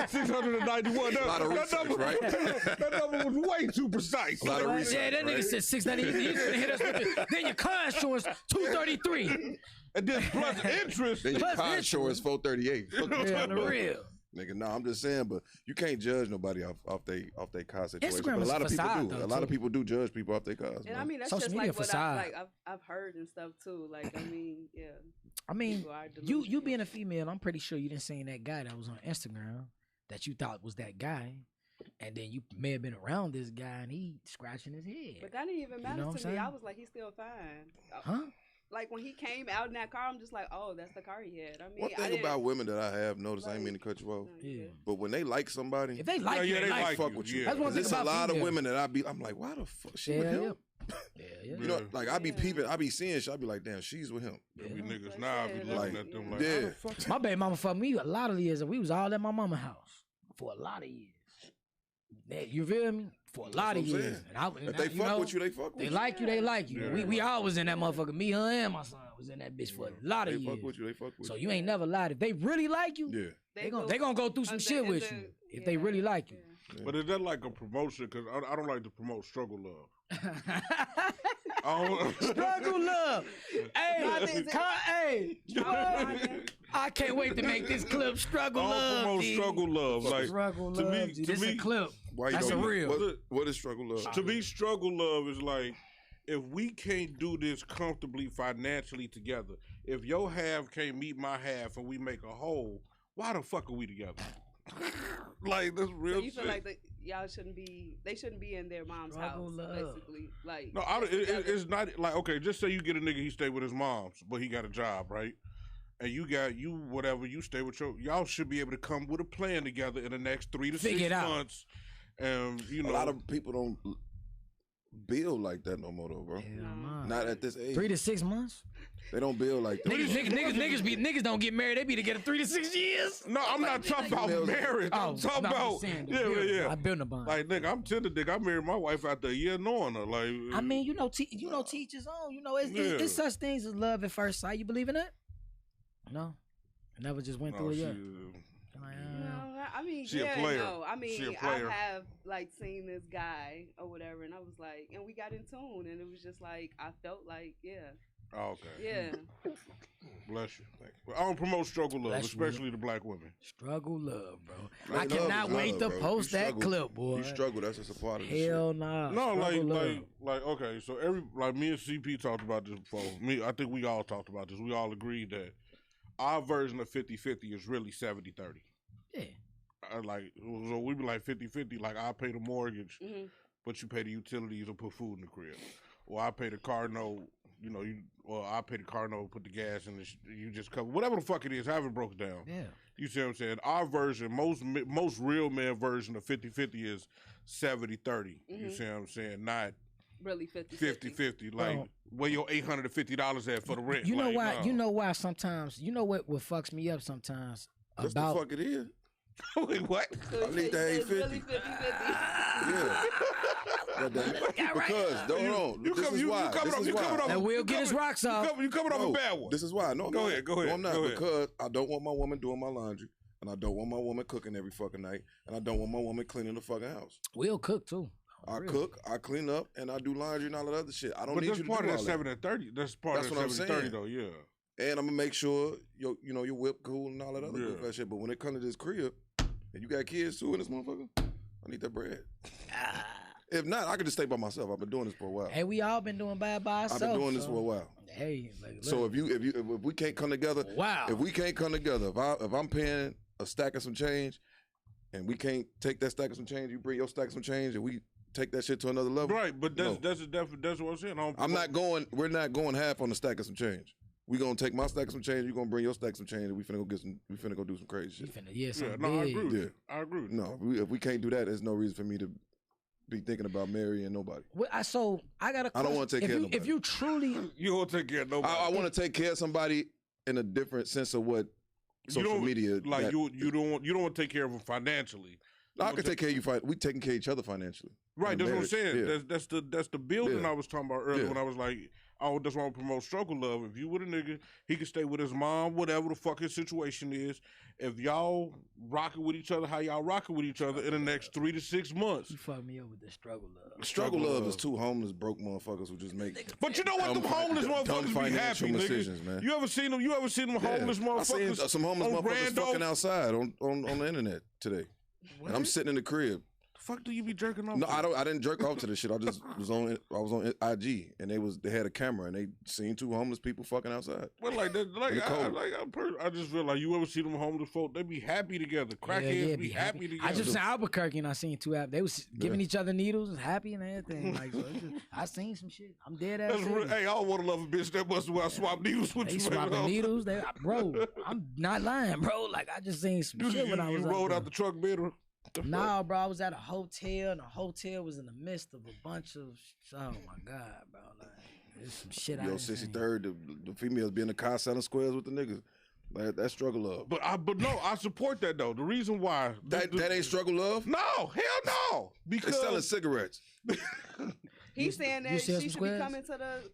$691. A lot of research, right? That number was way too precise. A lot of research, Yeah, that nigga right? said 690. He's gonna hit us with it. Then your car insurance 233. And then plus interest. Then your Plus car interest. insurance $438. Yeah, on the real. Nigga, no, I'm just saying, but you can't judge nobody off they car situation. Instagram But a is lot a of people facade, do. though, A lot of too. people do judge people off their cars. And I man. mean, that's Social just media like what facade. I've heard and stuff too. Like, I mean, yeah. I mean, People are you delusional. being a female, I'm pretty sure you didn't see that guy that was on Instagram that you thought was that guy, and then you may have been around this guy and he scratching his head. But that didn't even matter know what to I'm me. I saying? was like, he's still fine. Huh? Like when he came out in that car, I'm just like, oh, that's the car he had. I mean, One I thing didn't, about women that I have noticed, I ain't like- mean to cut you off, No, you Yeah. good. but when they like somebody, If they like you, yeah, they they like like fuck you, with you. yeah. That's one 'Cause thing there's a about lot of females. women that I'm like, why the fuck she Yeah, with yeah. him? Yeah. You know, like I be Yeah. peeping, I be seeing shit, I be like, damn, she's with him. There be Yeah. niggas Like now that, be like, looking at them like, yeah. how the fuck? My baby mama fucked me a lot of years, and we was all at my mama's house for a lot of years. Yeah, you feel me? For a lot of what I'm years. saying. And I, If they fuck with you, they fuck with They you. like you, they like you. Yeah. We all was in that motherfucker. Me, her, and my son was in that bitch for a lot They of fuck years. with you, they fuck with So you. you ain't never lied. If they really like you, Yeah. they gonna go through some under- shit with under- you. If they really like you. But is that like a promotion? Because I don't like to promote struggle love. I don't- Struggle love. Nah, Hey, this- hey. I can't wait to make this clip struggle I don't love. promote G. struggle love. Like Struggle to love. me, G. to This me, a clip. Why you That's don't a real. What is struggle love? to me, struggle love is like if we can't do this comfortably financially together. If your half can't meet my half and we make a whole, why the fuck are we together? Like that's So real you feel shit. like y'all shouldn't be? They shouldn't be in their mom's Struggle house, love. basically. Like No, just together. it's not like okay. Just say you get a nigga, he stay with his mom's, but he got a job, right? And you whatever you stay with y'all should be able to come with a plan together in the next 3 to Figure 6 it out. months. And you know, A lot of people don't build like that no more, though, bro. Hell nah. Not at this age. 3 to 6 months. They don't build like that. Niggas don't get married. They be together 3 to 6 years. no, I'm not talking about Females- marriage. I'm talking no, I'm about just saying, yeah. I built a bond. Like nigga, I'm tender dick. I married my wife after a year knowing her. Like I mean, you know, teach his own. You know, it's such things as love at first sight. You believe in that? No, I never just went no, through it she, yet. No, I mean, She a yeah, player. no. I She a mean, I player. have like seen this guy or whatever, and I was like, and we got in tune, and it was just like I felt like, yeah, oh, okay. yeah. Bless you. Thank you. I don't promote struggle love, Bless you. especially the black women. Struggle love, bro. Like, I love cannot is wait love, to bro. post You that struggle. clip, boy. You struggle. That's just a part of the Hell nah. No, Struggle love. okay. So me and CP talked about this before. I think we all talked about this. We all agreed that our version of 50-50 is really 70-30. Yeah. So we be like 50-50. Like I pay the mortgage, Mhm. but you pay the utilities or put food in the crib, or I pay the car note. Or I pay the car note, put the gas in. You just cover whatever the fuck it is. Have it broke down. Yeah. You see what I'm saying? Our version, most real man version of 50-50 is 70-30. You see what I'm saying? Not Really 50-50. 50-50. Like Well, where your $850 at for the rent. You know like, why? no. You know why? Sometimes, you know what fucks me up sometimes That's about the fuck it is. Wait, what? So I need that it's really 850. 50-50. Yeah. Goddamn it. Because, hold on. This is why. This is why. And we'll get his rocks off. You coming off a bad one. This is why. No, I'm Go not. ahead, go No, ahead, I'm not. go ahead. Because I don't want my woman doing my laundry, and I don't want my woman cooking every fucking night, and I don't want my woman cleaning the fucking house. We'll cook too. I cook, I clean up, and I do laundry and all that other shit. I don't But need that's you to part do of all that that. 70-30. That's part That's of what I'm that 70-30 saying. though, yeah. And I'm gonna make sure your whip cool and all that other Yeah. good shit. But when it comes to this crib, and you got kids too in this motherfucker, I need that bread. If not, I could just stay by myself. I've been doing this for a while. Hey, we all been doing bad by I've ourselves. been doing this so- for a while. Hey, like, So look. if we can't come together, Wow. if we can't come together, if I'm paying a stack of some change, and we can't take that stack of some change, you bring your stack of some change, and we take that shit to another level. Right, but No. that's what I'm saying. We're not going half on the stack of some change. We gonna take my stack of some change. You gonna bring your stack of some change, and we finna go do some crazy You shit. finna, yeah, Yeah, something no, I big. agree with Yeah. you. I agree with you. No, if we can't do that, there's no reason for me to be thinking about marrying nobody. Well, I got a I don't wanna take if care of you, If nobody. you truly, You don't take care of nobody. I want to take care of somebody in a different sense of what You social don't- media. like that- you don't want to take care of them financially. No, I can take care of you. We taking care of each other financially. Right, that's what I'm saying. Yeah. That's the building Yeah. I was talking about earlier Yeah. when I was like, oh, that's why I promote struggle love. If you with a nigga, he can stay with his mom, whatever the fuck his situation is. If y'all rocking with each other, how y'all rocking with each other in the next 3 to 6 months. You fucked me up with the struggle love. Struggle love is two homeless, broke motherfuckers who just make. But you know what? dumb Them homeless dumb motherfuckers be financial happy, decisions, nigga. man. You ever seen them? You ever seen them homeless I motherfuckers? seen some homeless on motherfuckers Randolph? fucking outside on the internet today. And I'm sitting in the crib. The fuck do you be jerking off? No, to? I didn't jerk off to this shit. I was on IG and they had a camera and they seen two homeless people fucking outside. But like that, like In the cold. I just feel like you ever see them homeless folk? They be happy together. Crackheads be happy together. I just in Albuquerque and I seen two they was giving each other needles and happy and everything. Like so I seen some shit. I'm dead ass. Hey, I don't want to love a bitch that must well swap needles with They you. swapping needles. Bro, I'm not lying, bro. Like I just seen some shit when I was you up rolled there. out the truck bed. Nah, bro, I was at a hotel, and the hotel was in the midst of a bunch of. Oh my god, bro, like there's some shit. Yo, 63rd, the females be in the car selling squares with the niggas. Like, that's struggle love. But no, I support that though. The reason why That ain't struggle love. No, hell no. They Because selling cigarettes. He's saying that you she sell should some be squares?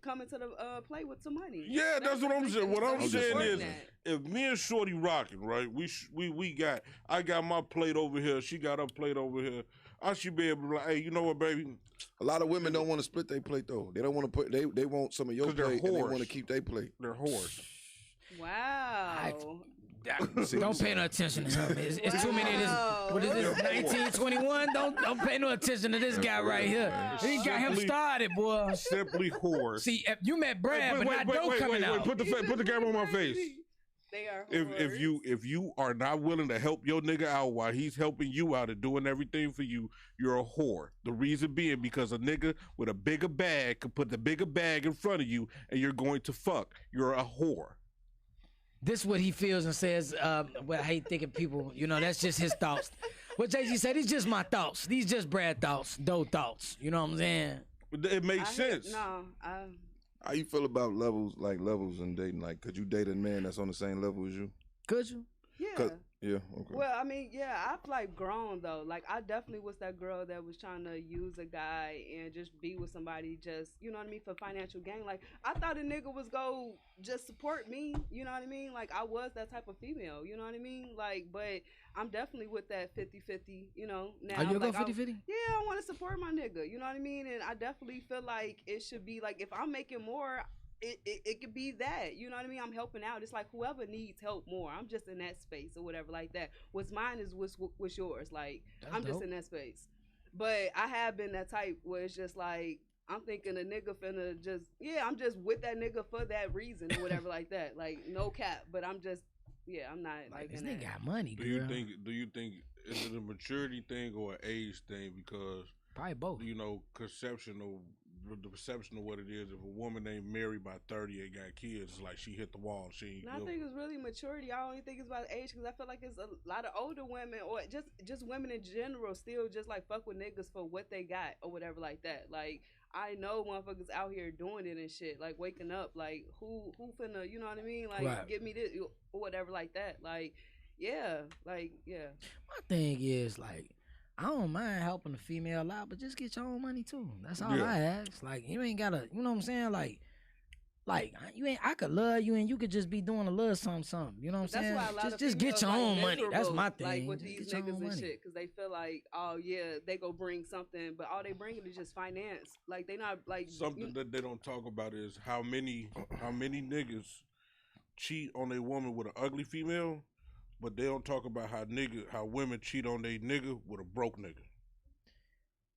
coming to the play with some money. yeah, that's what I'm saying. What I'm just saying saying is, that. if me and Shorty rocking, right? I got my plate over here. She got her plate over here. I should be able to be like, hey, you know what, baby? A lot of women don't want to split their plate though. They don't want to put. They want some of your 'Cause they're plate and they whores. want to keep their plate. They're whores. Wow. Don't pay no attention to him. It's too many of this. What is this? 1921. Don't pay no attention to this guy right here. He got him Simply- started, boy. Simply whores. See, if you met Brad, but not Doe coming out. Put the camera on my face. They are If you are not willing to help your nigga out while he's helping you out and doing everything for you, you're a whore. The reason being because a nigga with a bigger bag can put the bigger bag in front of you and you're going to fuck. You're a whore. This is what he feels and says. Well, I hate thinking people. You know, that's just his thoughts. What Jay-Z said, these just my thoughts. These just Brad thoughts, Doe thoughts. You know what I'm saying? It makes sense. How you feel about levels in dating? Like, could you date a man that's on the same level as you? Could you? Yeah. Yeah, okay. Well, I mean, yeah, I've like grown though. Like I definitely was that girl that was trying to use a guy and just be with somebody just, you know what I mean, for financial gain. Like I thought a nigga was go just support me, you know what I mean? Like I was that type of female, you know what I mean? Like, but I'm definitely with that 50-50, you know, now. Are you like, go 50-50? Yeah, I want to support my nigga, you know what I mean? And I definitely feel like it should be like if I'm making more, it could be that, you know what I mean? I'm helping out. It's like whoever needs help more. I'm just in that space or whatever like that. What's mine is what's yours. Like That's I'm dope. just in that space. But I have been that type where it's just like I'm thinking a nigga finna just I'm just with that nigga for that reason or whatever like that. Like no cap, but I'm just I'm not like This in nigga that. got money, Do girl. you think is it a maturity thing or an age thing? Because Probably both. you know, the perception of what it is. If a woman ain't married by 30 and got kids, it's like she hit the wall. She And I think it's really maturity. I don't even think it's about age because I feel like it's a lot of older women or just women in general still just like fuck with niggas for what they got or whatever like that. Like I know motherfuckers out here doing it and shit, like waking up, like who finna, you know what I mean? Like Right. give me this or whatever like that. Like yeah. My thing is like, I don't mind helping a female out, but just get your own money too. That's all Yeah. I ask. Like you ain't gotta, you know what I'm saying? Like you ain't. I could love you and you could just be doing a little something. You know what I'm That's saying? why a lot of Just get females, your like, own money. That's miserable, my thing. Like with Just these get your niggas own and money. shit, because they feel like, oh yeah, they go bring something, but all they bringing is just finance. Like they not like something that they don't talk about is how many niggas cheat on a woman with an ugly female, but they don't talk about how women cheat on their nigga with a broke nigga.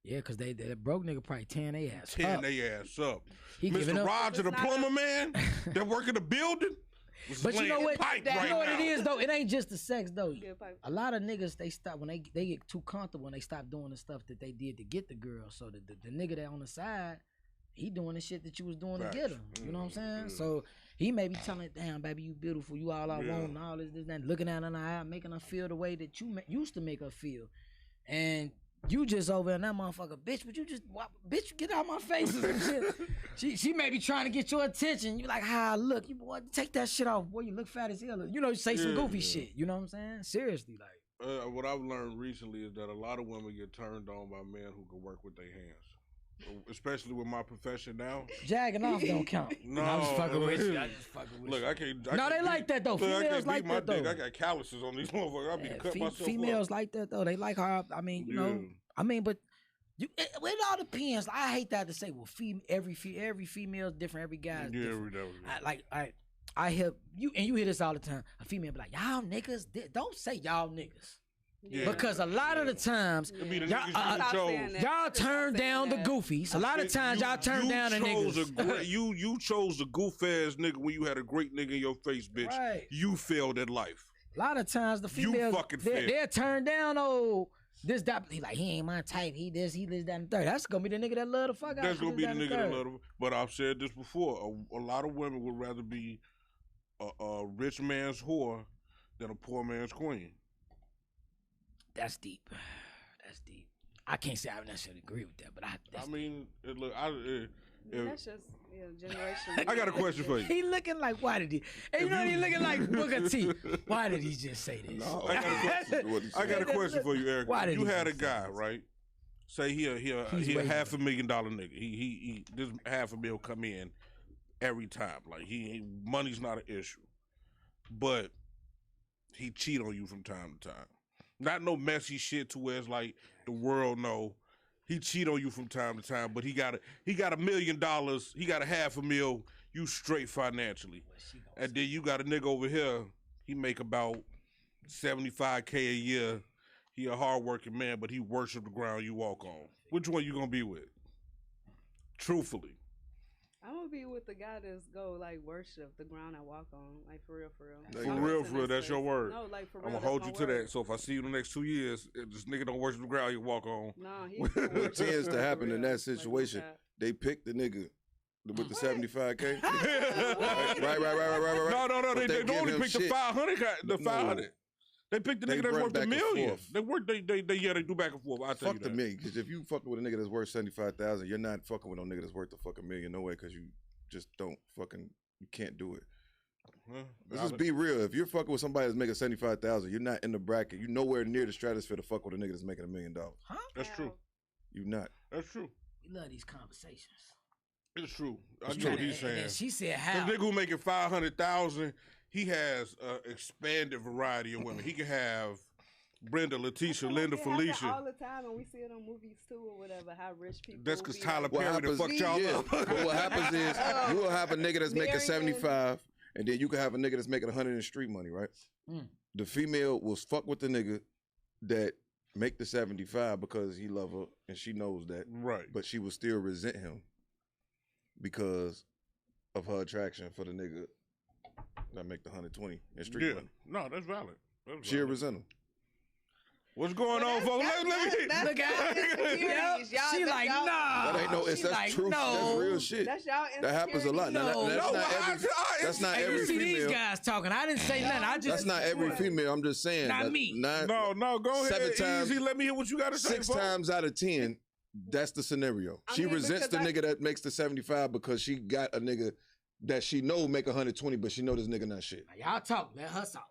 Yeah, cause that broke nigga probably tearing their ass Tearing up. their ass up. He giving Mr. up. Roger, the It's not plumber man that work in the building. was But you know laying what? pipe You You right know what now. it is though? It ain't just the sex though. Yeah, pipe. A lot of niggas they stop when they get too comfortable and they stop doing the stuff that they did to get the girl. So the nigga that on the side, he doing the shit that you was doing Facts. to get her. You know what I'm saying? Yeah. So he may be telling, damn baby, you beautiful, you all I Yeah. want, and all this, that, looking at her in the eye, making her feel the way that you used to make her feel, and you just over in that motherfucker, bitch. But you just, bitch, get out my face and shit. She may be trying to get your attention. You like how I look, you boy, take that shit off, boy. You look fat as hell. You know, say some Yeah, goofy yeah. shit. You know what I'm saying? Seriously, like. what I've learned recently is that a lot of women get turned on by men who can work with their hands, especially with my profession now. Jagging off don't count. No, I'm just fucking with you. I just fucking with Look, you. I can't. No, they like that, though. Look, I Females can't like beat my that, though. dick. I got calluses on these motherfuckers. I be Yeah, cut myself females up. like that though. They like how I mean, you know. I mean, but it all depends. I hate that to say. Well, every female is different. Every guy is different. I hear you, and you hear this all the time. A female be like, "Y'all niggas, don't say y'all niggas." Yeah. Because a lot of the times, It be the y'all, niggas you chose. y'all turn down the goofies. A lot of times, y'all turn down the niggas. You chose a goof ass nigga when you had a great nigga in your face, bitch. Right. You failed at life. A lot of times, the You females fucking failed. they're turned down. Oh, this that he like he ain't my type. He this, he lives down the third. That's gonna be the nigga that love the fuck out. That's gonna be the nigga that third. love him. But I've said this before. A lot of women would rather be a rich man's whore than a poor man's queen. That's deep. That's deep. I can't say I necessarily agree with that, but I mean, look, That's just generation. I got a question for you. he looking like why did he? And you know he looking like Booker T. Why did he just say this? No, I got a question. I got a question for you, Eric. Why did You he had a just say guy, this? right? Say he a He's waiting. $500,000 nigga. He this $500,000 come in every time. Like he money's not an issue, but he cheat on you from time to time. Not no messy shit to where it's like the world know. He cheat on you from time to time, but he got $1 million. He got $500,000. You straight financially, and then you got a nigga over here. He make about $75K a year. He a hardworking man, but he worship the ground you walk on. Which one you gonna be with? Truthfully. I'm gonna be with the guy that's go like worship the ground I walk on, like for real, for real. For real, that's your word. No, like for real. I'm gonna that's hold my you to word. that. So if I see you in the next 2 years, if this nigga don't worship the ground you walk on. Nah, he What tends to happen in that situation, Like, they pick the nigga with the 75K. right. right. No. But They give only him pick the shit. 500. The No. 500. They pick the They nigga that's run worth back $1 and million. forth. They work. They do back and forth. I tell Fuck you the that. million, because if you fucking with a nigga that's worth 75,000, you're not fucking with no nigga that's worth the fucking million, no way, because you just don't fucking, you can't do it. Let's just be real. If you're fucking with somebody that's making 75,000, you're not in the bracket. You're nowhere near the stratosphere to fuck with a nigga that's making $1 million. Huh? That's true. You not. That's true. We love these conversations. It's true. I It's get what true. he's And then saying. she said The how. nigga who making 500,000, he has an expanded variety of women. He can have Brenda, Letitia, Linda, it happen Felicia. all the time, and we see it on movies too, or whatever. How rich people. That's because be Tyler like, Perry done fucked y'all yeah. up. But what happens is you will have a nigga that's making Marion. 75, and then you can have a nigga that's making 100 in street money, right? Mm. The female will fuck with the nigga that make the 75 because he love her and she knows that, Right. but she will still resent him because of her attraction for the nigga that make the 120 in street Yeah. money. No, that's valid. That's She'll valid. resent him. What's going on, folks? Let me. Look at insecurities. Y'all- She that's like, y'all- nah. That ain't no, it's She that's like, truth. That's no. real shit. That's y'all. That happens a lot. Now, No. that's No, not every. That's not Hey, every you see these female. guys talking. I didn't say nothing. I just. That's not every female. I'm just saying. Not that me. No, go ahead. 7 times- Easy. Let me hear what you got to say. 6 folks. times out of 10, that's the scenario. I She mean, resents the because nigga that makes the 75 because she got a nigga that she know make 120, but she know this nigga not shit. Now, y'all talk. Let her talk.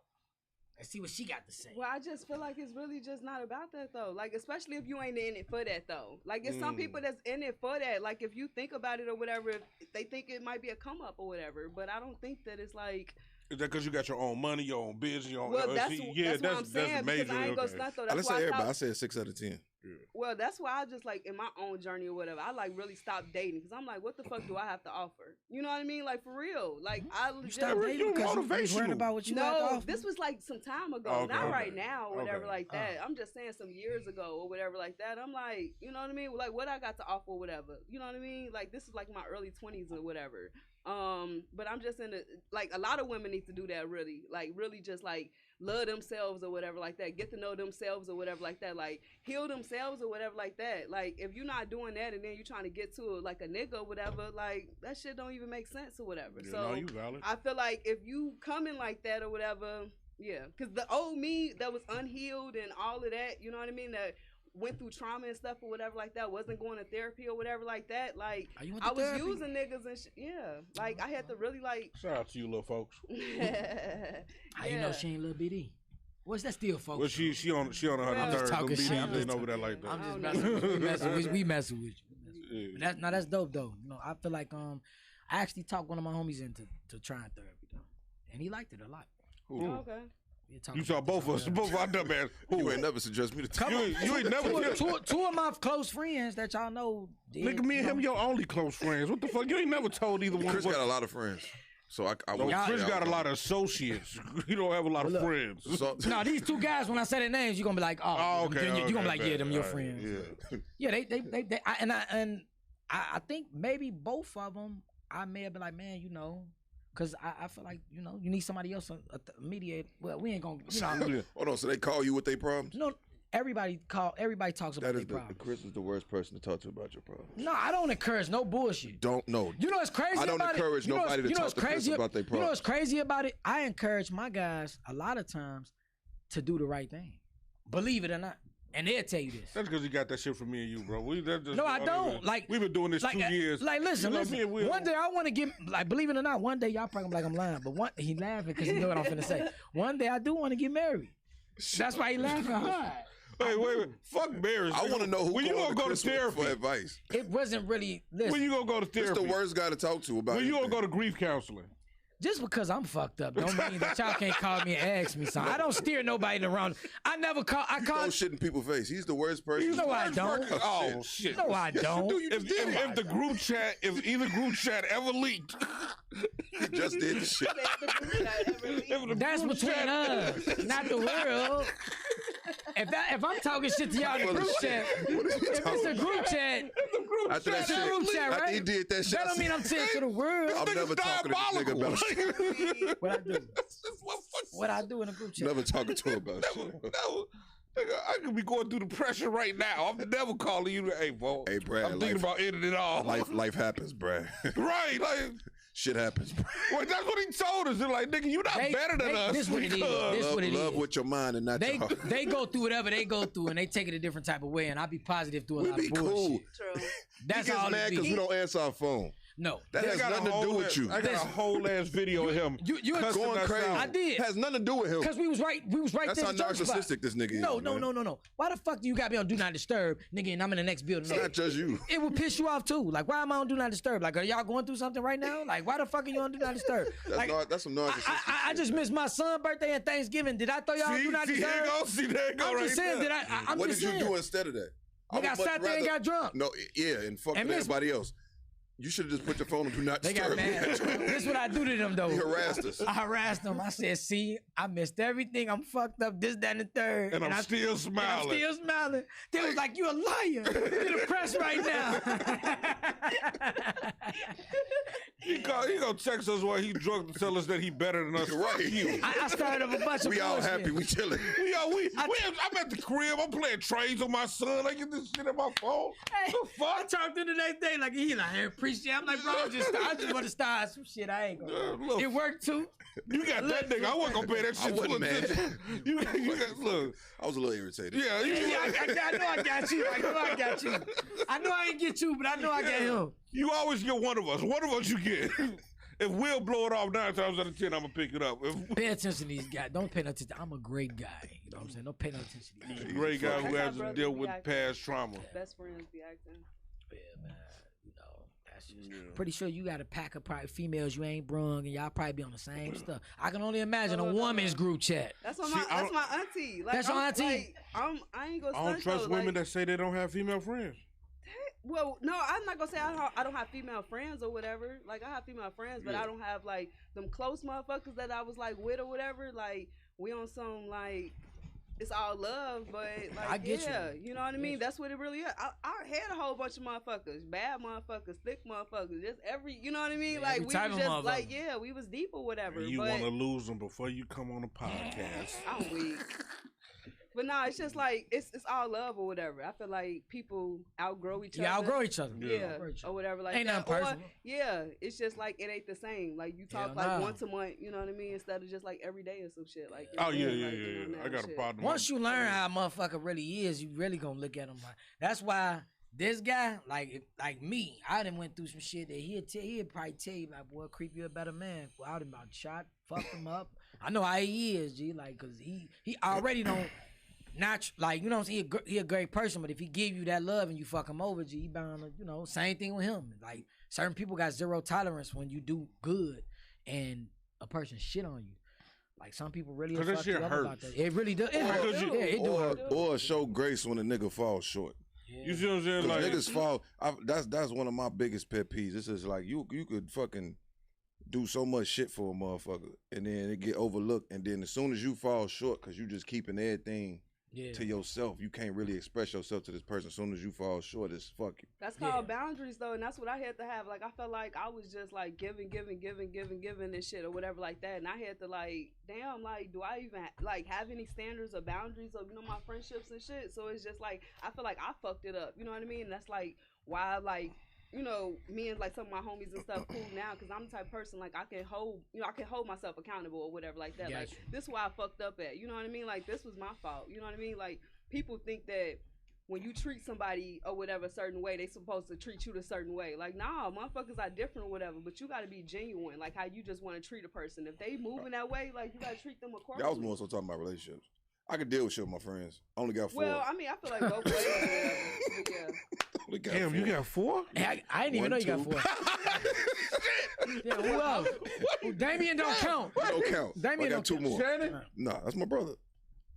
Let's see what she got to say. Well, I just feel like it's really just not about that though. Like, especially if you ain't in it for that though. Like, it's some people that's in it for that. Like, if you think about it or whatever, if they think it might be a come up or whatever. But I don't think that it's like. Is that because you got your own money, your own business, your own Well, LLC? that's what I'm saying. that's major. Because I ain't gonna okay. stunt though. I didn't That's say why I everybody. I thought, said 6 out of 10. well, that's why I just like in my own journey or whatever. I like really stopped dating because I'm like, what the fuck do I have to offer? You know what I mean? Like for real. Like I You legit. stop dating you because you was motivational. worried about what you had to No, offer? this was like some time ago. Okay, Not okay. right now or whatever Okay. like that. I'm just saying some years ago or whatever like that. I'm like, you know what I mean? Like what I got to offer or whatever. You know what I mean? Like this is like my early 20s or whatever. But I'm just in the like a lot of women need to do that really. Like really just like love themselves or whatever like that. Get to know themselves or whatever like that. Like heal themselves or whatever like that. Like if you're not doing that and then you're trying to get to like a nigga or whatever, like that shit don't even make sense or whatever. Yeah, So no, you valid. I feel like if you coming like that or whatever, yeah, because the old me that was unhealed and all of that, you know what I mean, that went through trauma and stuff or whatever like that, wasn't going to therapy or whatever like that, like Oh, you went I to was therapy? using niggas and yeah, like I had to really like. Shout out to you, little folks. How you know she ain't Lil BD? What's that still, folks? Well, she on 103rd. talking shit. I'm Ain't just over there like that. I'm just I don't messing with you. We messing with you. Yeah. But that's dope though. You know, I feel like I actually talked one of my homies into trying therapy though, and he liked it a lot. Who? Oh, okay. We talked You saw about both of us, this both of our dumb ass. You ain't never suggest me to Come tell on. You ain't never two of my close friends that y'all know. Did, Nigga, me and you him, know, your only close friends. What the fuck? You ain't never told either one. Chris of us. got a lot of friends. So I No, wouldn't Chris say I got a was- lot of associates. You don't have a lot of Look. friends. So, No, these two guys. When I say their names, you are gonna be like, Oh, okay. You gonna be like, okay, yeah, them your all right, friends. Yeah. Yeah, they I think maybe both of them. I may have been like, man, you know, because I feel like you know you need somebody else a mediator. Well, we ain't gonna, you know, hold on. So they call you with their problems? no. Everybody talks about That their is problems. Chris is the worst person to talk to about your problems. No, I don't encourage no bullshit. Don't know. You know what's crazy I don't about encourage it? You know nobody to you know talk what's to Chris crazy about their You know what's problems. crazy about it? I encourage my guys a lot of times to do the right thing. Believe it or not. And they'll tell you this. That's because you got that shit from me and you, bro. No, I don't. Like we've been doing this 2 years. Like, listen, You know, me and Will- One day I want to get, like, believe it or not, one day y'all probably gonna be like I'm lying, but he laughing because he know what I'm finna say. One day I do want to get married. That's why he laughing hard. Wait. Fuck marriage. I want to know who when you going gonna go to Chris with therapy. for advice. It wasn't really. Listen, When you gonna go to Chris therapy? the worst guy to talk to about When you gonna anything. go to grief counseling? just because I'm fucked up don't mean that y'all can't call me and ask me something. I don't steer nobody in the wrong. I never call. I Throw call. shit in people's face. He's the worst person. No, I don't. Oh shit. No, I don't. Do you If, just did it. if the group chat, if either group chat ever leaked, He just did the shit. if the That's group between chat- us, not the world. If I'm talking shit to y'all in the Full of group shit. chat, What are you if it's talking a group chat, After that it's a shit, group chat, after he right? did that shit, That don't mean I'm saying to the world. I'm never talking to this nigga about shit. What I do? What I do in a group chat? Never talking to him about shit. No, nigga, I could be going through the pressure right now. I'm never calling you. Hey, bro. Hey, Brad, I'm thinking about ending it all. Life happens, Brad. Right, like, Shit happens, Brad. well, that's what he told us. They're like, nigga, you not better than us. This what it is. because- This what it Love is. with your mind and not They your heart. they go through whatever they go through and they take it a different type of way and I be positive through a We lot be of bullshit. cool. True. That's He gets all mad it because be. we don't answer our phone. No. That I has got a nothing to do whole with ass- you. I got a whole ass video of him You cussing Going us crazy. out. I did. Has nothing to do with him. Because we was right That's there how in the church spot. narcissistic this nigga No, is. no, man. no, no, no. Why the fuck do you got me on Do Not Disturb, nigga, and I'm in the next building? It's not just you. It would piss you off too. Like, why am I on Do Not Disturb? Like, are y'all going through something right now? Like, why the fuck are you on Do Not Disturb? Like, That's some narcissistic I shit. just missed my son's birthday and Thanksgiving. Did I throw y'all on See, Do Not see, there you Disturb? go. See, there you go I'm right just saying, there. I'm What just did you saying. do instead of that? Nigga, I would much sat there and rather- got drunk. No, yeah, and fuck And with miss- everybody else. You should have just put your phone on Do Not They got Disturb. mad. This is what I do to them though. He harassed us. I harassed them. I said, see, I missed everything. I'm fucked up, this, that, and the third. And I'm still And I'm smiling. still smiling. They was like, you a liar. You're the press right now. He gonna text us while he drunk to tell us that he better than us. Right. Fuck you. I started up a bunch of We all bullshit. happy. We chilling. I'm at the crib. I'm playing trades on my son. I get this shit on my phone. Hey, The I fuck? talked to him the next day, like he like, hey, appreciate. I'm like, bro, I just want to start some shit. I ain't gonna. Look, It worked too. you got that nigga. I wasn't gonna pay that I shit full wasn't mad. attention. You got, look. I was a little irritated. Yeah, Yeah, I know I got you. I know I got you. I know I ain't get you, but I know I got him. You always get one of us. One of us you get. If Will blow it off 9 times out of 10, I'm gonna pick it up. If Pay attention to these guys. Don't pay no attention. I'm a great guy. You know what I'm saying? Don't pay no attention to these a guys. great guy who That's how has to brothers deal be with acting. past trauma. Best friends be acting. Yeah, man. You know, that's just Yeah. pretty sure you got a pack of probably females you ain't brung, and y'all probably be on the same stuff. I can only imagine a No. woman's group chat. That's my See, I that's my auntie. Like, That's your I'm, auntie? Like, I ain't gonna I don't stunt trust though, women like, that say they don't have female friends. Well, no, I'm not gonna say I don't have female friends or whatever. Like I have female friends, but I don't have like them close motherfuckers that I was like with or whatever. Like we on some like it's all love, but like I get you know what I mean. That's what it really is. I had a whole bunch of motherfuckers, bad motherfuckers, thick motherfuckers, just every you know what I mean. Yeah, like every we type was of just like motherfucker. we was deep or whatever. And you but want to lose them before you come on a podcast. I'm weak. But no, it's just like it's all love or whatever. I feel like people outgrow each other. Yeah, outgrow each other. Yeah, Outgrow each or other. whatever like Ain't that. nothing personal. Or, yeah, it's just like it ain't the same. Like you talk Hell like nah. once a month, you know what I mean, instead of just like every day or some shit. Like Oh yeah, like, yeah, you yeah. know, I got a shit. problem. Once you learn how a motherfucker really is, you really gonna look at him like. That's why this guy, like me, I done went through some shit that he'd probably tell you like, boy, creep, you a better man. Well, I done about shot, fucked him up. I know how he is, G. Like, cause he already don't like, you know what I'm saying. He a great person, but if he give you that love and you fuck him over, G, he bound to, you know, same thing with him. Like certain people got zero tolerance when you do good and a person shit on you. Like some people really Because that fuck shit you up about hurts. that. It really does. It hurts. you- Yeah, it do hurt. Or show grace when a nigga falls short. You see what I'm saying? 'Cause Like, niggas fall. That's one of my biggest pet peeves. It's just like you could fucking do so much shit for a motherfucker, and then it get overlooked, and then as soon as you fall short, cause you just keeping everything to yourself, you can't really express yourself to this person. As soon as you fall short, it's fuck you. That's called boundaries, though, and that's what I had to have. Like, I felt like I was just like giving and shit or whatever like that, and I had to like, damn, like, do I even like have any standards or boundaries of, you know, my friendships and shit? So it's just like I feel like I fucked it up. You know what I mean? And that's like why, like, you know, me and like some of my homies and stuff cool now, because I'm the type of person like I can hold myself accountable or whatever like that. Gotcha. Like this is why I fucked up at. You know what I mean? Like this was my fault. You know what I mean? Like people think that when you treat somebody or whatever a certain way, they supposed to treat you a certain way. Like, nah, motherfuckers are different or whatever, but you gotta be genuine, like how you just want to treat a person. If they moving that way, like you gotta treat them accordingly. Y'all was more so talking about relationships. I could deal with shit with my friends. I only got 4. Well, I mean, I feel like both ways or whatever. But yeah. Only got damn, 4. you got 4? Hey, I didn't even know you got 4. Yeah, who else? Damien don't count. It don't count. Damien I don't got 2 count. more. Shannon? Nah, that's my brother.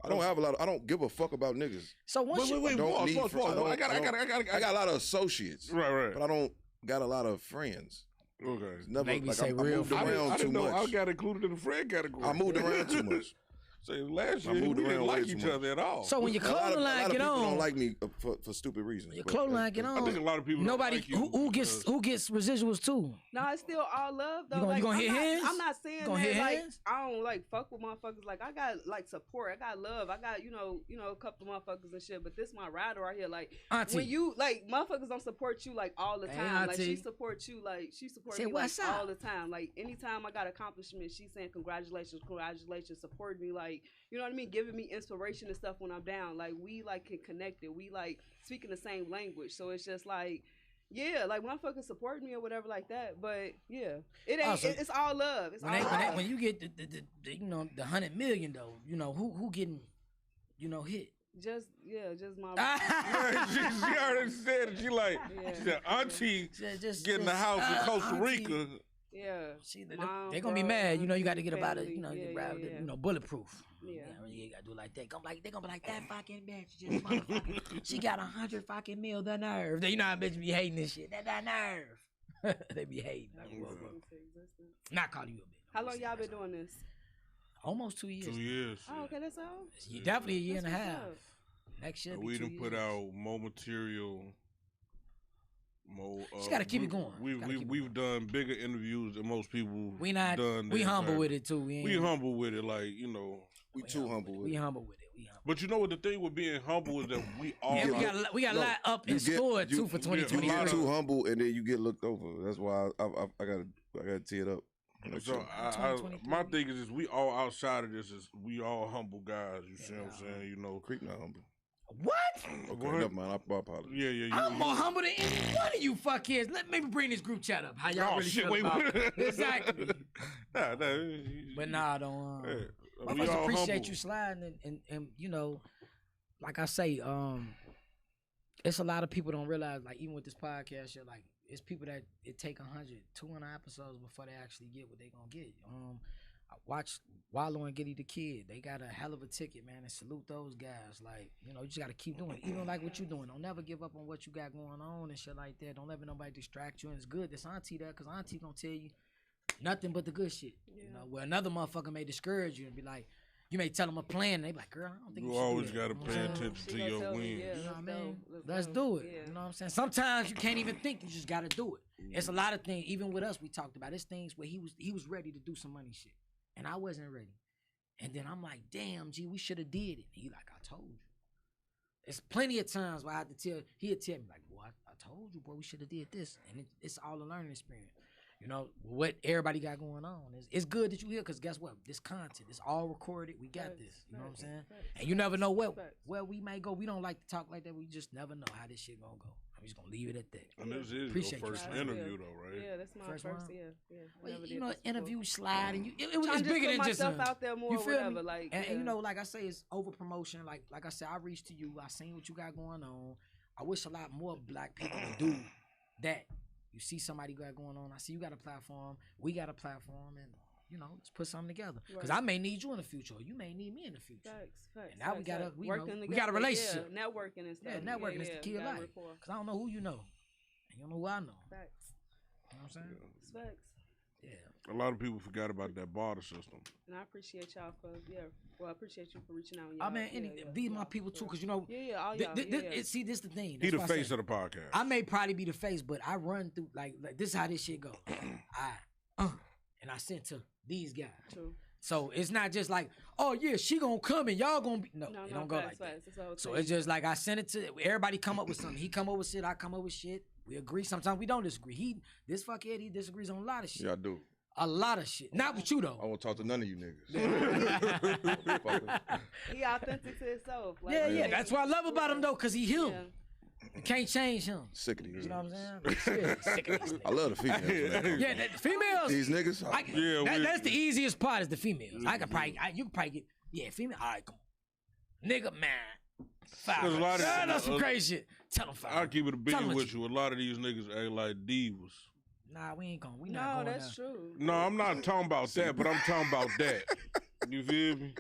I don't have a lot. I don't give a fuck about niggas. So once Wait, I don't pause, need pause, friends. pause. I got a lot of associates, Right. but I don't got a lot of friends. Okay. It's never Make me like say I real moved friends. around I too didn't know I much. got included in the friend category. I moved around too much. Say last I year, moved we didn't around way like too each much. other at all. So when your A lot clothing of line get people on, don't like me for stupid reasons. your but clothing line that's- get I think a on. lot of people Nobody don't like you because- who gets residuals too. Nah, it's still all love though. You gonna like, hit hands? I'm not saying You gonna that hit like hands? I don't like fuck with motherfuckers. Like I got like support. I got love. I got you know a couple of motherfuckers and shit. But this my rider right here. Like Auntie. when you like motherfuckers don't support you like all the Hey, time. Like she auntie. supports you. Like she supports Say, me like, "What's up?" all the time. Like anytime I got accomplishments, she's saying congratulations, supporting me. Like you know what I mean, giving me inspiration and stuff when I'm down. Like we like can connect it. We like speaking the same language. So it's just like. Yeah, like motherfuckers support me or whatever like that, but yeah, it ain't. Also, It's all love. It's all love. When you get the you know the 100 million though, you know who getting, you know, hit. Just my. Yeah, she already said it. She said, Auntie getting the house in Costa Rica. Yeah. Mom, They gonna be bro, mad. You know, you got to auntie, get about it. family. You know, Yeah, get around yeah, it, yeah. you know, bulletproof. Yeah. You gotta do like that. They gonna be like that fucking bitch. Just motherfucking. She got 100 fucking mil. The nerve. You know how bitches be hating this shit. That nerve. They be hating. Like, not calling you a bitch. How long y'all been doing this? Almost 2 years. 2 years. Oh, okay, that's all. You definitely a year and a That's what's half. up. Next year be We 2 done put years. out more material. More. Just gotta keep it going. Gotta keep it We've done bigger interviews than most people. We not. Done We their humble time. with it too. We, We ain't, humble with it, like you know. We too humble with We it. humble with it. We humble. But you know what the thing with being humble is that we all. And get- we got a no, lot up in you get- store you- too for You 2020. lot get of- too humble and then you get looked over. That's why I gotta tee it up. So my thing is we all outside of this is we all humble guys. You see what I'm saying? You know. Creep not humble. What? Okay, What? never mind. I apologize. Yeah. I'm more humble than any one of you fuckheads. Let me bring this group chat up. How y'all Oh really shit! feel Wait. about exactly. Nah. But nah, don't. Yeah, I we must all appreciate humble. you sliding and you know, like I say, it's a lot of people don't realize, like even with this podcast shit, like it's people that it take 100, 200 episodes before they actually get what they gonna get. I watched Wallow and Giddy the Kid. They got a hell of a ticket, man, and salute those guys. Like, you know, you just gotta keep doing it. Even like what you doing. Don't never give up on what you got going on and shit like that. Don't let nobody distract you. And it's good this auntie there, cause auntie gonna tell you nothing but the good shit. You know, where another motherfucker may discourage you and be like, you may tell them a plan, and they be like, girl, I don't think You should do always that. got to You know what pay I'm saying? attention She to gonna your tell me, wins. yeah. You know what I mean? Let's Let's go. do it. Yeah. You know what I'm saying? Sometimes you can't even think. You just got to do it. It's a lot of things. Even with us, we talked about. It's things where he was ready to do some money shit, and I wasn't ready. And then I'm like, damn, G, we should have did it. And he like, I told you. There's plenty of times where I had to he'd tell me like, boy, I told you, boy, we should have did this. And it's all a learning experience. You know, what everybody got going on. It's good that you here because guess what? This content, it's all recorded. We got Facts, this. You know what I'm facts, saying? facts. And you never know Facts. where we may go. We don't like to talk like that. We just never know how this shit gonna go. I'm just gonna leave it at that. And this is Appreciate your you, first man. interview, though, right? Yeah, that's my First first. one? Yeah. I Well, never you did know, this before. interview slide, and it was Trying to bigger put than just myself out there more, you or feel whatever. me? Like, And you know, like I say, it's over promotion. Like I said, I reached to you. I seen what you got going on. I wish a lot more black people would do that. You see somebody got going on. I see you got a platform. We got a platform, and you know, let's put something together. Because Right. I may need you in the future, or you may need me in the future. Facts. And now we got a- facts. we know, Working we got a together, relationship. Yeah, networking and stuff. Yeah, networking is the key of got life. rapport. Because I don't know who you know, and you don't know who I know. Facts. You know what I'm saying? It's facts. Yeah. A lot of people forgot about that barter system. And I appreciate y'all for Well, I appreciate you for reaching out. I mean, these my people too, because you know, Yeah, all y'all. see, this the thing. He That's the why I face say, of the podcast. I may probably be the face, but I run through like this is how this shit go. And I sent to these guys. True. So it's not just like, oh yeah, she gonna come and y'all gonna be it don't go like that. So it's just like I sent it to everybody. Come up with something. He come up with shit. I come up with shit. We agree. Sometimes we don't disagree. This fuckhead, he disagrees on a lot of shit. Yeah, I do. A lot of shit. Not with you though. I won't talk to none of you niggas. Fucker. He authentic to himself. Like, Yeah. That's what I love about him though, cause he him. Yeah. You can't change him. Sick of these. You know niggas. what I'm saying? Shit, sick of these niggas. I love the females. Man. Yeah, the females. These niggas. That's the easiest part is the females. I can probably, you can probably get, female. All right, come on. Nigga, man. There's a lot of- That's some crazy shit. Tell them five. I'll keep it a Tell bean 'em what with you. A lot of these niggas act like divas. Nah, we ain't going. We No, not going that's there. true. No, I'm not talking about that, but I'm talking about that. You feel me?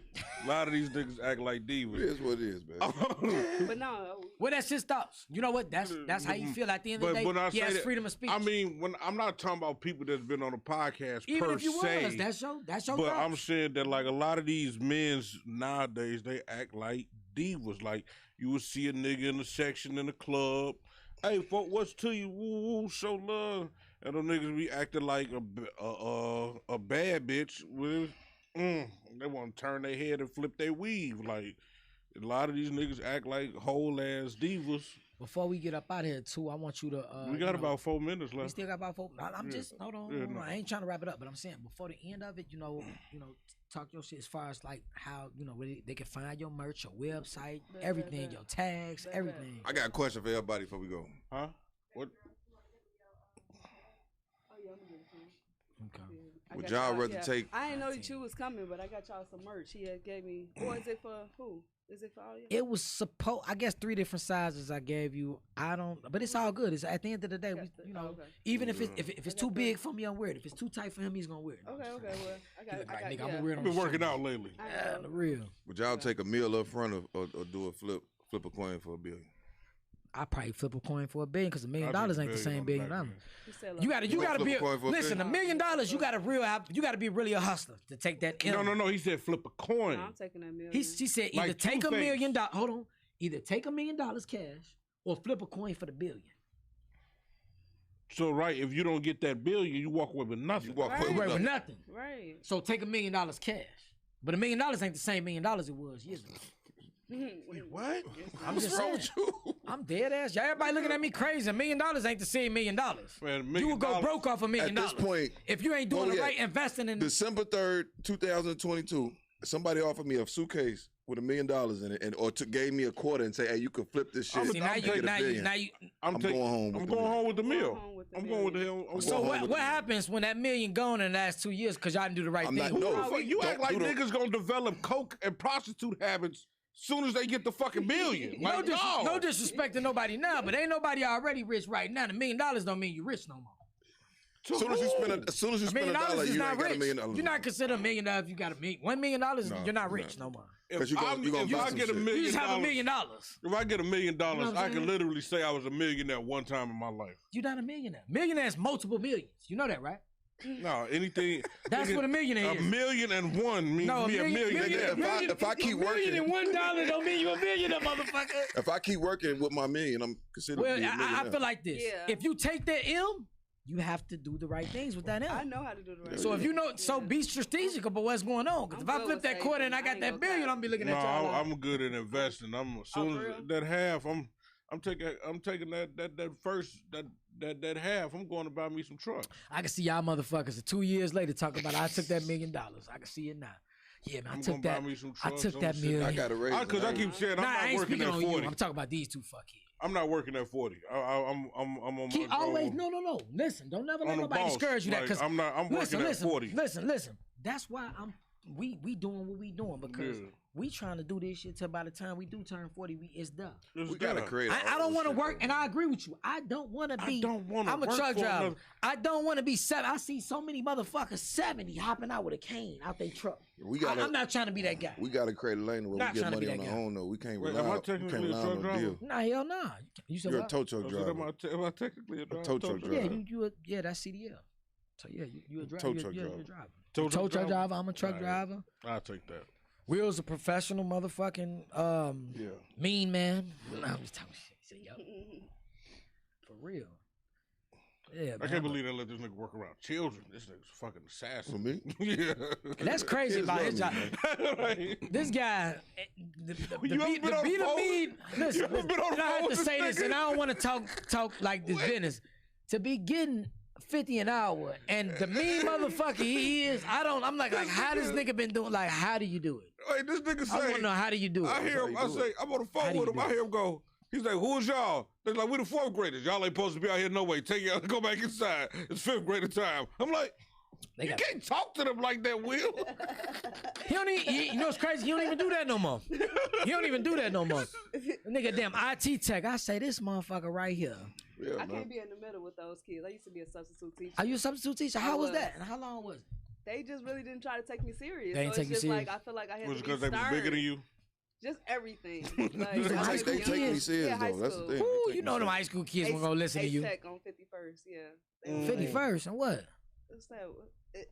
A lot of these niggas act like It divas. is what it is, man. But no, Well, that's his thoughts. You know what? That's how you feel at the end of the But day. when I He say has that, freedom of speech. I mean, when I'm not talking about people that's been on the podcast even per if you se. was, that's your But thoughts. I'm saying that like a lot of these men's nowadays, they act like divas. Like you would see a nigga in the section in the club. Hey, folk, what's to you? Woo, woo, show love. And them niggas be acting like a bad bitch. They want to turn their head and flip their weave. Like a lot of these niggas act like whole ass divas. Before we get up out of here, too, I want you to. We got about 4 minutes We left. still got about 4. I'm just hold on. Yeah, hold on. no. I ain't trying to wrap it up, but I'm saying before the end of it, talk your shit as far as like how where they can find your merch, your website, everything, your tags, everything. I got a question for everybody before we go. Huh? What? Okay. I Would got y'all y'all- rather take? I didn't know that you was coming, but I got y'all some merch. He had gave me. Or is it for who? Is it for all you? It was supposed. I guess 3 different sizes I gave you. I don't, but it's all good. It's at the end of the day, Okay. even if it's too big for me, I'm weird. If it's too tight for him, he's gonna wear it. Okay. Well, I got. Like, I got nigga, yeah. I'm gonna wear it I've on been the working show. out lately. I Yeah, know. the real. Would y'all take a meal up front or do a flip a coin for $1 billion? I probably flip a coin for $1 billion because $1 million I'll take ain't the same $1 billion. on the back He said, You gotta gonna be. flip a coin for $1 Listen, $1 million. You gotta be really a hustler to take that. No. He said flip a coin. No, I'm taking that million. He said either Like take $1 Two-Face. million. Hold on. Either take $1 million cash or flip a coin for the $1 billion. So right, if you don't get that billion, you walk away with nothing. You walk Right. away Right, with with nothing. nothing. Right. So take $1 million cash. But $1 million ain't the same $1 million it was years ago. What? I'm just What's wrong saying. with you? I'm dead ass. Y'all everybody looking at me crazy. $1 million ain't the same $1 million. Man, $1 million You would go broke off $1 million. At this point, if you ain't doing oh, the yeah. right investing in December 3rd, 2022, somebody offered me a suitcase with $1 million in it, or gave me a quarter and say, "Hey, you can flip this shit." See, now and you, get now $1 you, billion." now you. I'm going home with I'm the going million. home with the meal. home with the I'm going with the million. hell. I'm So going home what with the happens when that $1 million gone in the last 2 years because y'all didn't do the right I'm thing? not. No, Fuck, you act like don't do the- niggas gonna develop coke and prostitute habits soon as they get the fucking billion. No, Like, no disrespect to nobody now, but ain't nobody already rich right now. The $1 million don't mean you rich no more. As soon as you spend $1 a million dollar, is you not ain't got $1 rich. million. You're not considered $1 million if you got $1 million. You're not rich no more. If, 'Cause you gonna- you gonna if buy I some get a shit. You million just have $1 dollars, million. if I get $1 million, You know what I I'm can saying? literally say I was a millionaire one time in my life. You're not a millionaire. Millionaire's multiple millions. You know that, right? No, anything. That's what a millionaire A is. $1,000,001 means No, me a millionaire. If I keep $1 million working, and $1 don't mean you a millionaire, motherfucker. if I keep working with my million, I'm considered Well, to be a millionaire. I feel like this. Yeah. If you take that M, you have to do the right things with that I M. know how to do the right. So if you know, Yeah. be strategic about what's going on. Because I'm if I good flip with that quarter and I saving. got I ain't that gonna billion, cap. I'm be looking No, at y'all. I'm good at investing. I'm as soon for as real? that half, I'm taking that first that half. I'm going to buy me some trucks. I can see y'all motherfuckers 2 years later talking about I took that $1 million. I can see it now. Yeah, man, I'm I gonna took buy that. me some I trucks. took I'm that gonna sit- million. I got a raise. Because I keep saying I'm Nah, I not ain't working speaking at on 40. you. I'm talking about these two fuckheads. I'm not working at 40. I'm on my Keep goal. always no. Listen, don't never let On the nobody boss. discourage you that Like, because I'm listen, working at 40. Listen. That's why we doing what we doing because Yeah. we trying to do this shit till by the time we do turn 40, it's done. It's We gotta done. create. I don't want to work, and I agree with you. I don't want to be. I don't want to I'm a work truck for driver. another- I don't want to be 7. I see so many motherfuckers 70 hopping out with a cane out their truck. We gotta. I'm not trying to be that guy. We gotta create a lane where Not we get trying to be money on that our guy. own. Though we can't Wait, rely. am I We can't technically a rely truck on no driver? deal. Nah, hell nah. You said You're a what? tow truck So driver. am I technically a tow truck Yeah, driver. yeah, that's CDL. So yeah, you a driver. Tow You're truck a driver. driver. Tow Tow truck truck driver? driver. I'm a truck Alright. driver. I'll take that. Will's a professional motherfucking Yeah. mean man. Nah, I'm just talking shit. See, yo. For real. Yeah, I man, can't believe they let this nigga work around children. This nigga's fucking For assassin. me, Yeah. And that's crazy Kids about love his me, job. man. Like, This guy, the You ever beat been on the the phone? mean. Listen, You ever been on the and I phone have with to say this this, and nigga? I don't want to talk like this business. To be getting 50 an hour, and the mean motherfucker he is, I'm like, how this nigga been doing? Like, how do you do it? Wait, this nigga I want say, to know how do you do it? I hear him, That's I how you say, I'm on the How phone do with you him. do I it? hear him go, he's like, who's y'all? They're like, we the 4th graders. Y'all ain't supposed to be out here no way. Take y'all, go back inside. It's 5th grader time. I'm like, They you got- can't talk to them like that, Will. He don't even, you know what's crazy? He don't even do that no more. He don't even do that no more. Nigga, damn IT tech. I say this motherfucker right here. yeah, I man. can't be in the middle with those kids. I used to be a substitute teacher. Are you a substitute teacher? I How was was. that? And how long was it? They just really didn't try to take me serious. They ain't so take it's you just like serious? I feel like I had Was it to be because they was bigger than you? Just everything. You Like, some I high was school They take me young. kids? serious Yeah, high though. That's the school. thing. Ooh, They take you me know them serious. high school kids were gonna listen to you. Tech on 51st, yeah. They Mm. was 51st and what? It's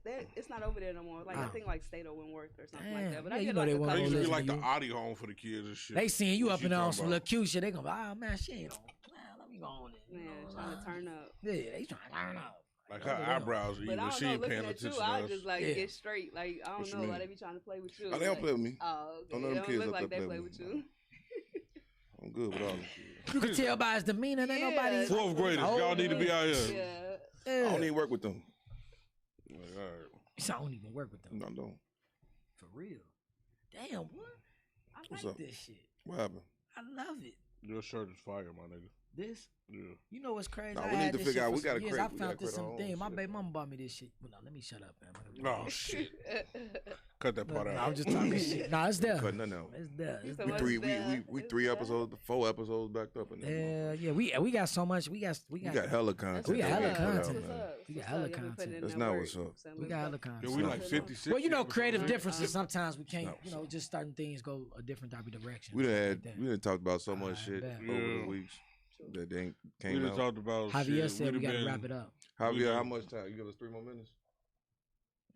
that. It's not over there no more. Like I Oh. think like State or Wentworth or something like Damn. that. But Yeah, I you did know like they a wanna They couple used to be listen like to the you. audio home for the kids and shit. They seeing you What up you and on talking some about? little cute shit. They gonna be, oh man, she ain't on. Man, let me go on it. You man know, trying to turn up. Yeah, they trying to turn up. Like her eyebrows are But even. I don't She know. ain't Looking paying at attention you, to I us. just like Yeah. get straight. Like I What don't you know why mean? they be trying to play with you. Oh, they don't Like, play with me. Oh, okay. Don't let It them don't kids look up like there they play play with with me. you. I'm good with all them kids. You can tell by his demeanor that Yeah. nobody. 4th graders, y'all need to be out here. Yeah. I Yeah. don't even work with them. Like, all right. So I don't even work with them. No, I don't. For real. Damn, what? I What's like up? this shit. What happened? I love it. Your shirt is fire, my nigga. This, Yeah. you know what's crazy? Nah, I we need had to this figure shit out- for we some gotta years. create- I we found gotta this create our own thing. My shit. baby mama bought me this shit. Well, no, let me shut up, man. Oh shit. Cut that part No, out. I'm just talking shit. Nah, it's there. Cutting nothing out. It's there. It's So We there. what's three, that? we It's 3 that? episodes, 4 episodes backed up. In there. Yeah, we got so much. We got We got hella content. We got that hella put out, content. man. We got hella content. That's not what's up. We got hella content. Yeah, we like 56. Well, you know, creative episodes. differences. Sometimes we can't, No, you know, just certain things go a different type of direction. We done Like had, that. we done talked about so I much shit bet. over Yeah. the weeks that they ain't We came just out. talked about Javier shit. said we We'd got to have wrap been- it up. Javier, how much time? You give us 3 more minutes?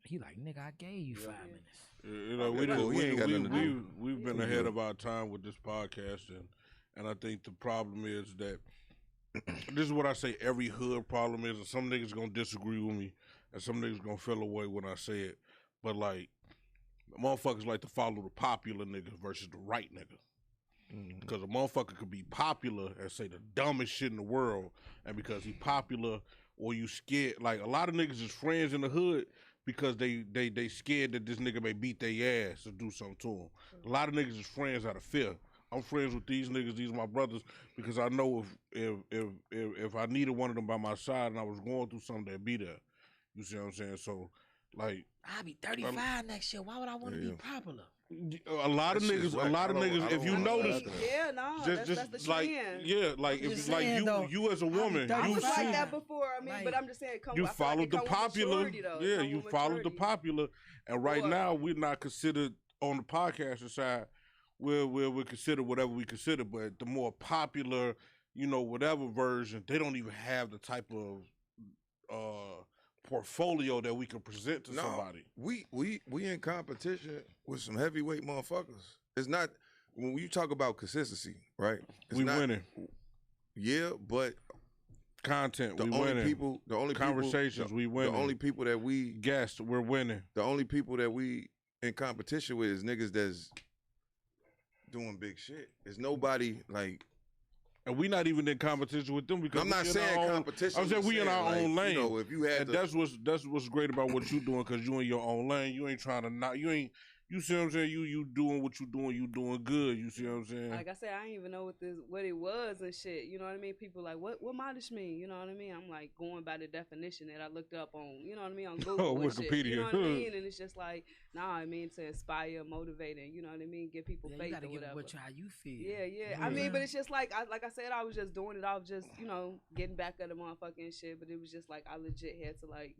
He like, nigga, I gave you 5 minutes. You know, Okay, cool. He ain't got nothing to do. we've been We ahead good. of our time with this podcast, and I think the problem is that this is what I say every hood problem is, and some niggas gonna disagree with me, and some niggas gonna feel away when I say it, but like, motherfuckers like to follow the popular nigga versus the right nigga. Because a motherfucker could be popular and say the dumbest shit in the world, and because he popular or you scared, like a lot of niggas is friends in the hood because they scared that this nigga may beat their ass or do something to them. A lot of niggas is friends out of fear. I'm friends with these niggas, these are my brothers, because I know if I needed one of them by my side and I was going through something, they'd be there. You see what I'm saying? So, like, I'll be 35 next year. Why would I want to Yeah. be popular? a lot of That shit's niggas, whack. a lot of I don't- niggas, I if don't you wanna notice, laugh. Yeah, no, that's the like, trend. yeah, like I'm if just like saying, though, you as a I'll be woman, 35. I you was see- like that before. I mean, Like, but I'm just saying, you I feel like followed it the come with popular. maturity, though. It Yeah, come you with followed the maturity. popular, and right Or- now we're not considered on the podcaster side. We're considered whatever we consider, but the more popular, you know, whatever version, they don't even have the type of portfolio that we can present to No, somebody. we in competition with some heavyweight motherfuckers. It's not when you talk about consistency, right? It's We not, winning Yeah, but content. the we only winning people, the only conversations. people, we winning. the only people that we, guests. We're winning. the only people that we in competition with is niggas that's doing big shit. There's nobody like. And we not even in competition with them because I'm we not in saying our own, competition. I'm saying we in our like, own lane. You know, if you had And to, that's what's great about what you doing because you in your own lane. You ain't trying to not. You ain't you see what I'm saying? You doing what you doing good. You see what I'm saying? Like I said, I didn't even know what it was and shit. You know what I mean? People like, what modish mean? You know what I mean? I'm like going by the definition that I looked up on, you know what I mean, on Google and shit. You know what I mean? And it's just like, nah, I mean to inspire, motivate, and you know what I mean, give people faith or whatever. How you feel. Yeah. I mean, but it's just like I said, I was just doing it off just, you know, getting back at the motherfucking shit. But it was just like I legit had to like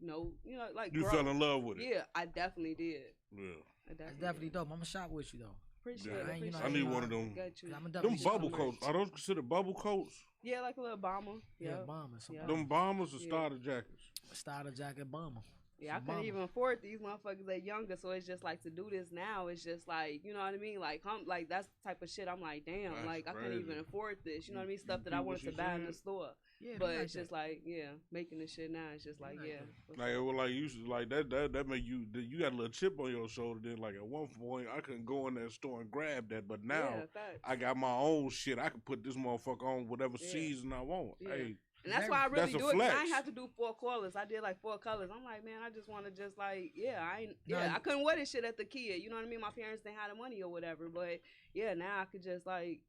like you grow. fell in love with it. Yeah, I definitely did. Yeah. That's definitely dope. I'm gonna shop with you though. Appreciate Yeah. it. I need one of them. Them bubble coats. Are those considered bubble coats? Yeah, like a little bomber. Yeah, bomber. Yeah. Them bombers or starter jackets? Starter jacket bomber. Yeah, I couldn't even afford these motherfuckers that younger, so it's just like to do this now. It's just like, you know what I mean? Like, like that's the type of shit. I'm like, damn, That's like crazy. I couldn't even afford this. You know what I mean? Stuff that I wanted to buy in the store. Yeah, but it's just like, yeah, making this shit now. It's just like, yeah. Like it was like you like that make you got a little chip on your shoulder. Then like at one point I couldn't go in that store and grab that, but now I got my own shit. I can put this motherfucker on whatever season I want. Yeah. Hey. And that's why I really do it. Cause I ain't have to do 4 colors. I did like 4 colors. I'm like, man, I just want to just like, I couldn't wear this shit at the kid. You know what I mean? My parents didn't have the money or whatever. But yeah, now I could just like,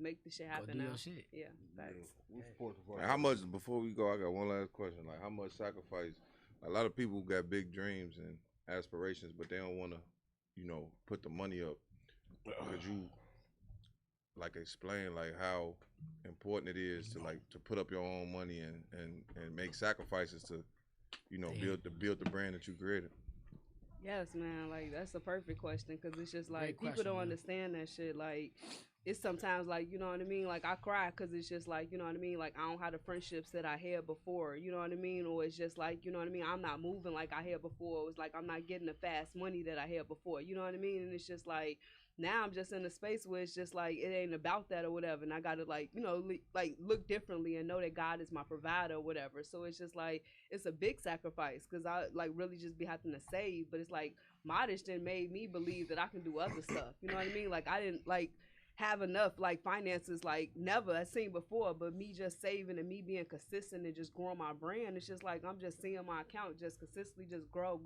make the shit happen now. Shit. Yeah, thanks. How much, before we go, I got one last question. Like, how much sacrifice? A lot of people got big dreams and aspirations, but they don't want to, put the money up. Could you, like, explain, like, how important it is to put up your own money and make sacrifices to, build the brand that you created? Yes, man. Like, that's a perfect question because it's just like people don't understand that shit. Like, it's sometimes like, you know what I mean? Like, I cry because it's just like, you know what I mean? Like, I don't have the friendships that I had before, you know what I mean? Or it's just like, you know what I mean? I'm not moving like I had before. It was like I'm not getting the fast money that I had before, you know what I mean? And it's just like, now I'm just in a space where it's just like, it ain't about that or whatever. And I got to like, like look differently and know that God is my provider or whatever. So it's just like, it's a big sacrifice because I like really just be having to save. But it's like, Modish then made me believe that I can do other stuff. You know what I mean? Like I didn't like have enough like finances like never I've seen before, but me just saving and me being consistent and just growing my brand, it's just like I'm just seeing my account just consistently just grow.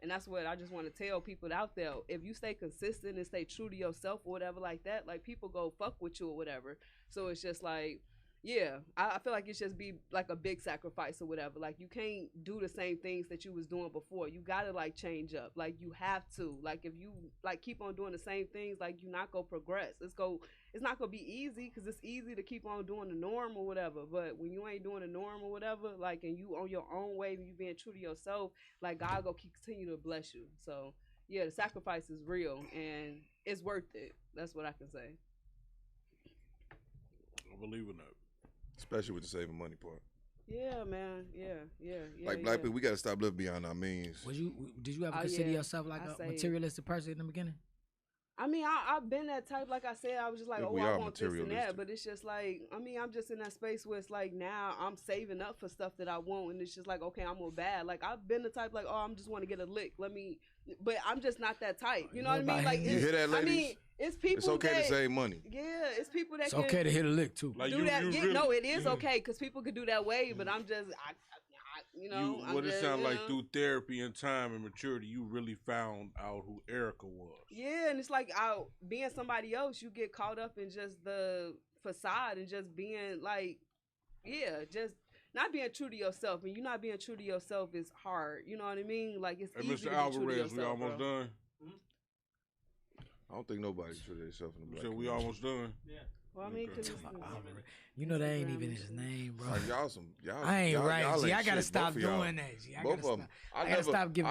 And that's what I just want to tell people out there. If you stay consistent and stay true to yourself or whatever like that, like people go fuck with you or whatever. So it's just like, yeah, I feel like it should be like a big sacrifice or whatever. Like you can't do the same things that you was doing before. You gotta like change up. Like you have to. Like if you like keep on doing the same things, like you're not gonna progress. It's not gonna be easy because it's easy to keep on doing the norm or whatever. But when you ain't doing the norm or whatever, like and you on your own way, and you being true to yourself, like God gonna continue to bless you. So yeah, the sacrifice is real and it's worth it. That's what I can say. I believe in that. Especially with the saving money part. Yeah, man. Yeah. Like black people, we gotta stop living beyond our means. Did you ever consider yourself like a materialistic person in the beginning? I mean, I've been that type. Like I said, I was just like, I want this and that. But it's just like, I mean, I'm just in that space where it's like now I'm saving up for stuff that I want, and it's just like, okay, I'm more bad. Like I've been the type like, I'm just want to get a lick. But I'm just not that type. You know what I mean? Like, you hear that, ladies? I mean, it's people. It's okay to save money. Yeah, it's people that. It's okay to hit a lick too. Like do that. No, it is okay because people could do that way. But I'm just, what it sounds like through therapy and time and maturity, you really found out who Erica was. Yeah, and it's like being somebody else, you get caught up in just the facade and just being like, just not being true to yourself. And you not being true to yourself is hard. You know what I mean? Like it's easy Mr. to be Alvarez, true to yourself, we almost done. I don't think nobody's true to themselves in the black community. We almost done. Yeah. Well, I mean, you know that ain't even his name, bro. Like y'all I ain't right. Y'all G, I gotta stop doing that. G, both of them. I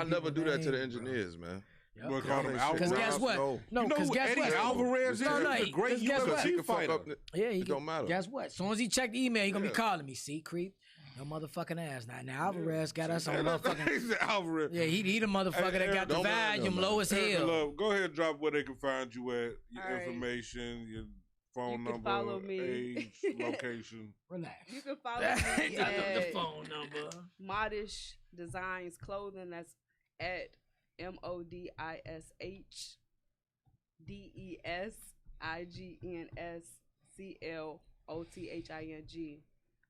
never do that to the engineers, man. Because guess what? No, because guess what? Alvarez is a great UFC fighter. Yeah, it don't matter. Guess what? As soon as he checked the email, he gonna be calling me. See, creep. No motherfucking ass. Now Alvarez got us on motherfucking. Alvarez. Yeah, he the motherfucker that got the volume low as hell. Go ahead and drop where they can find you at. Your information, your phone number, follow me. Age, location. Relax. You can follow me at the phone number. Modish Designs Clothing. That's at MODISHDESIGNSCLOTHING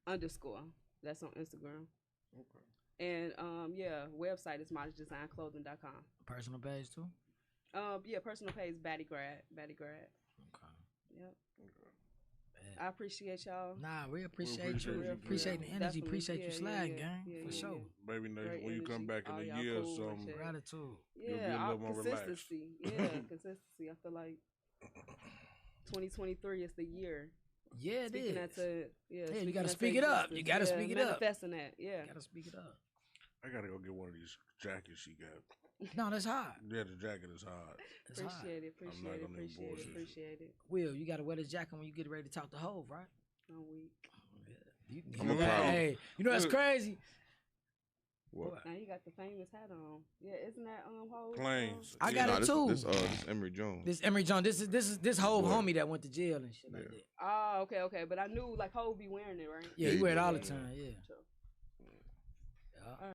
_ That's on Instagram. Okay. And yeah, website is modestdesignclothing.com. Personal page too. Yeah, personal page Batty Grad. Okay. Yep. Bet. I appreciate y'all. Nah, we appreciate appreciate you. you. Appreciate the energy. Definitely. Appreciate you Yeah, sliding, yeah, gang. yeah, For yeah, sure. Maybe Great when you come energy. back in All a y'all year or cool and something, shit. Gratitude. You'll be a Yeah, little more relaxed. consistency. Yeah, consistency. I feel like 2023 is the year. Yeah, it Speaking is. that to Yeah, you speaking gotta that to speak it up. existence. You gotta Yeah, speak it up. Manifesting that. Yeah. Gotta speak it up. I gotta go get one of these jackets she got. No, that's hot. Yeah, the jacket is hard. That's hot. Appreciate it. I'm Appreciate not it. gonna Appreciate it. bullshit you. Appreciate it. Will, you gotta wear this jacket when you get ready to talk to Hove, right? I'm weak. You, I'm a got- problem. hey, you know that's Look. crazy. What? Now you got the famous hat on. Yeah, isn't that Hov? Planes. I got it this, too. This Emery Jones. This Emery Jones. This Hove Boy. homie that went to jail and shit like Yeah. that. Oh, okay. But I knew like Hov be wearing it, right? Yeah, Yeah, he wear it yeah, all the yeah. time. Yeah. Sure. Yeah.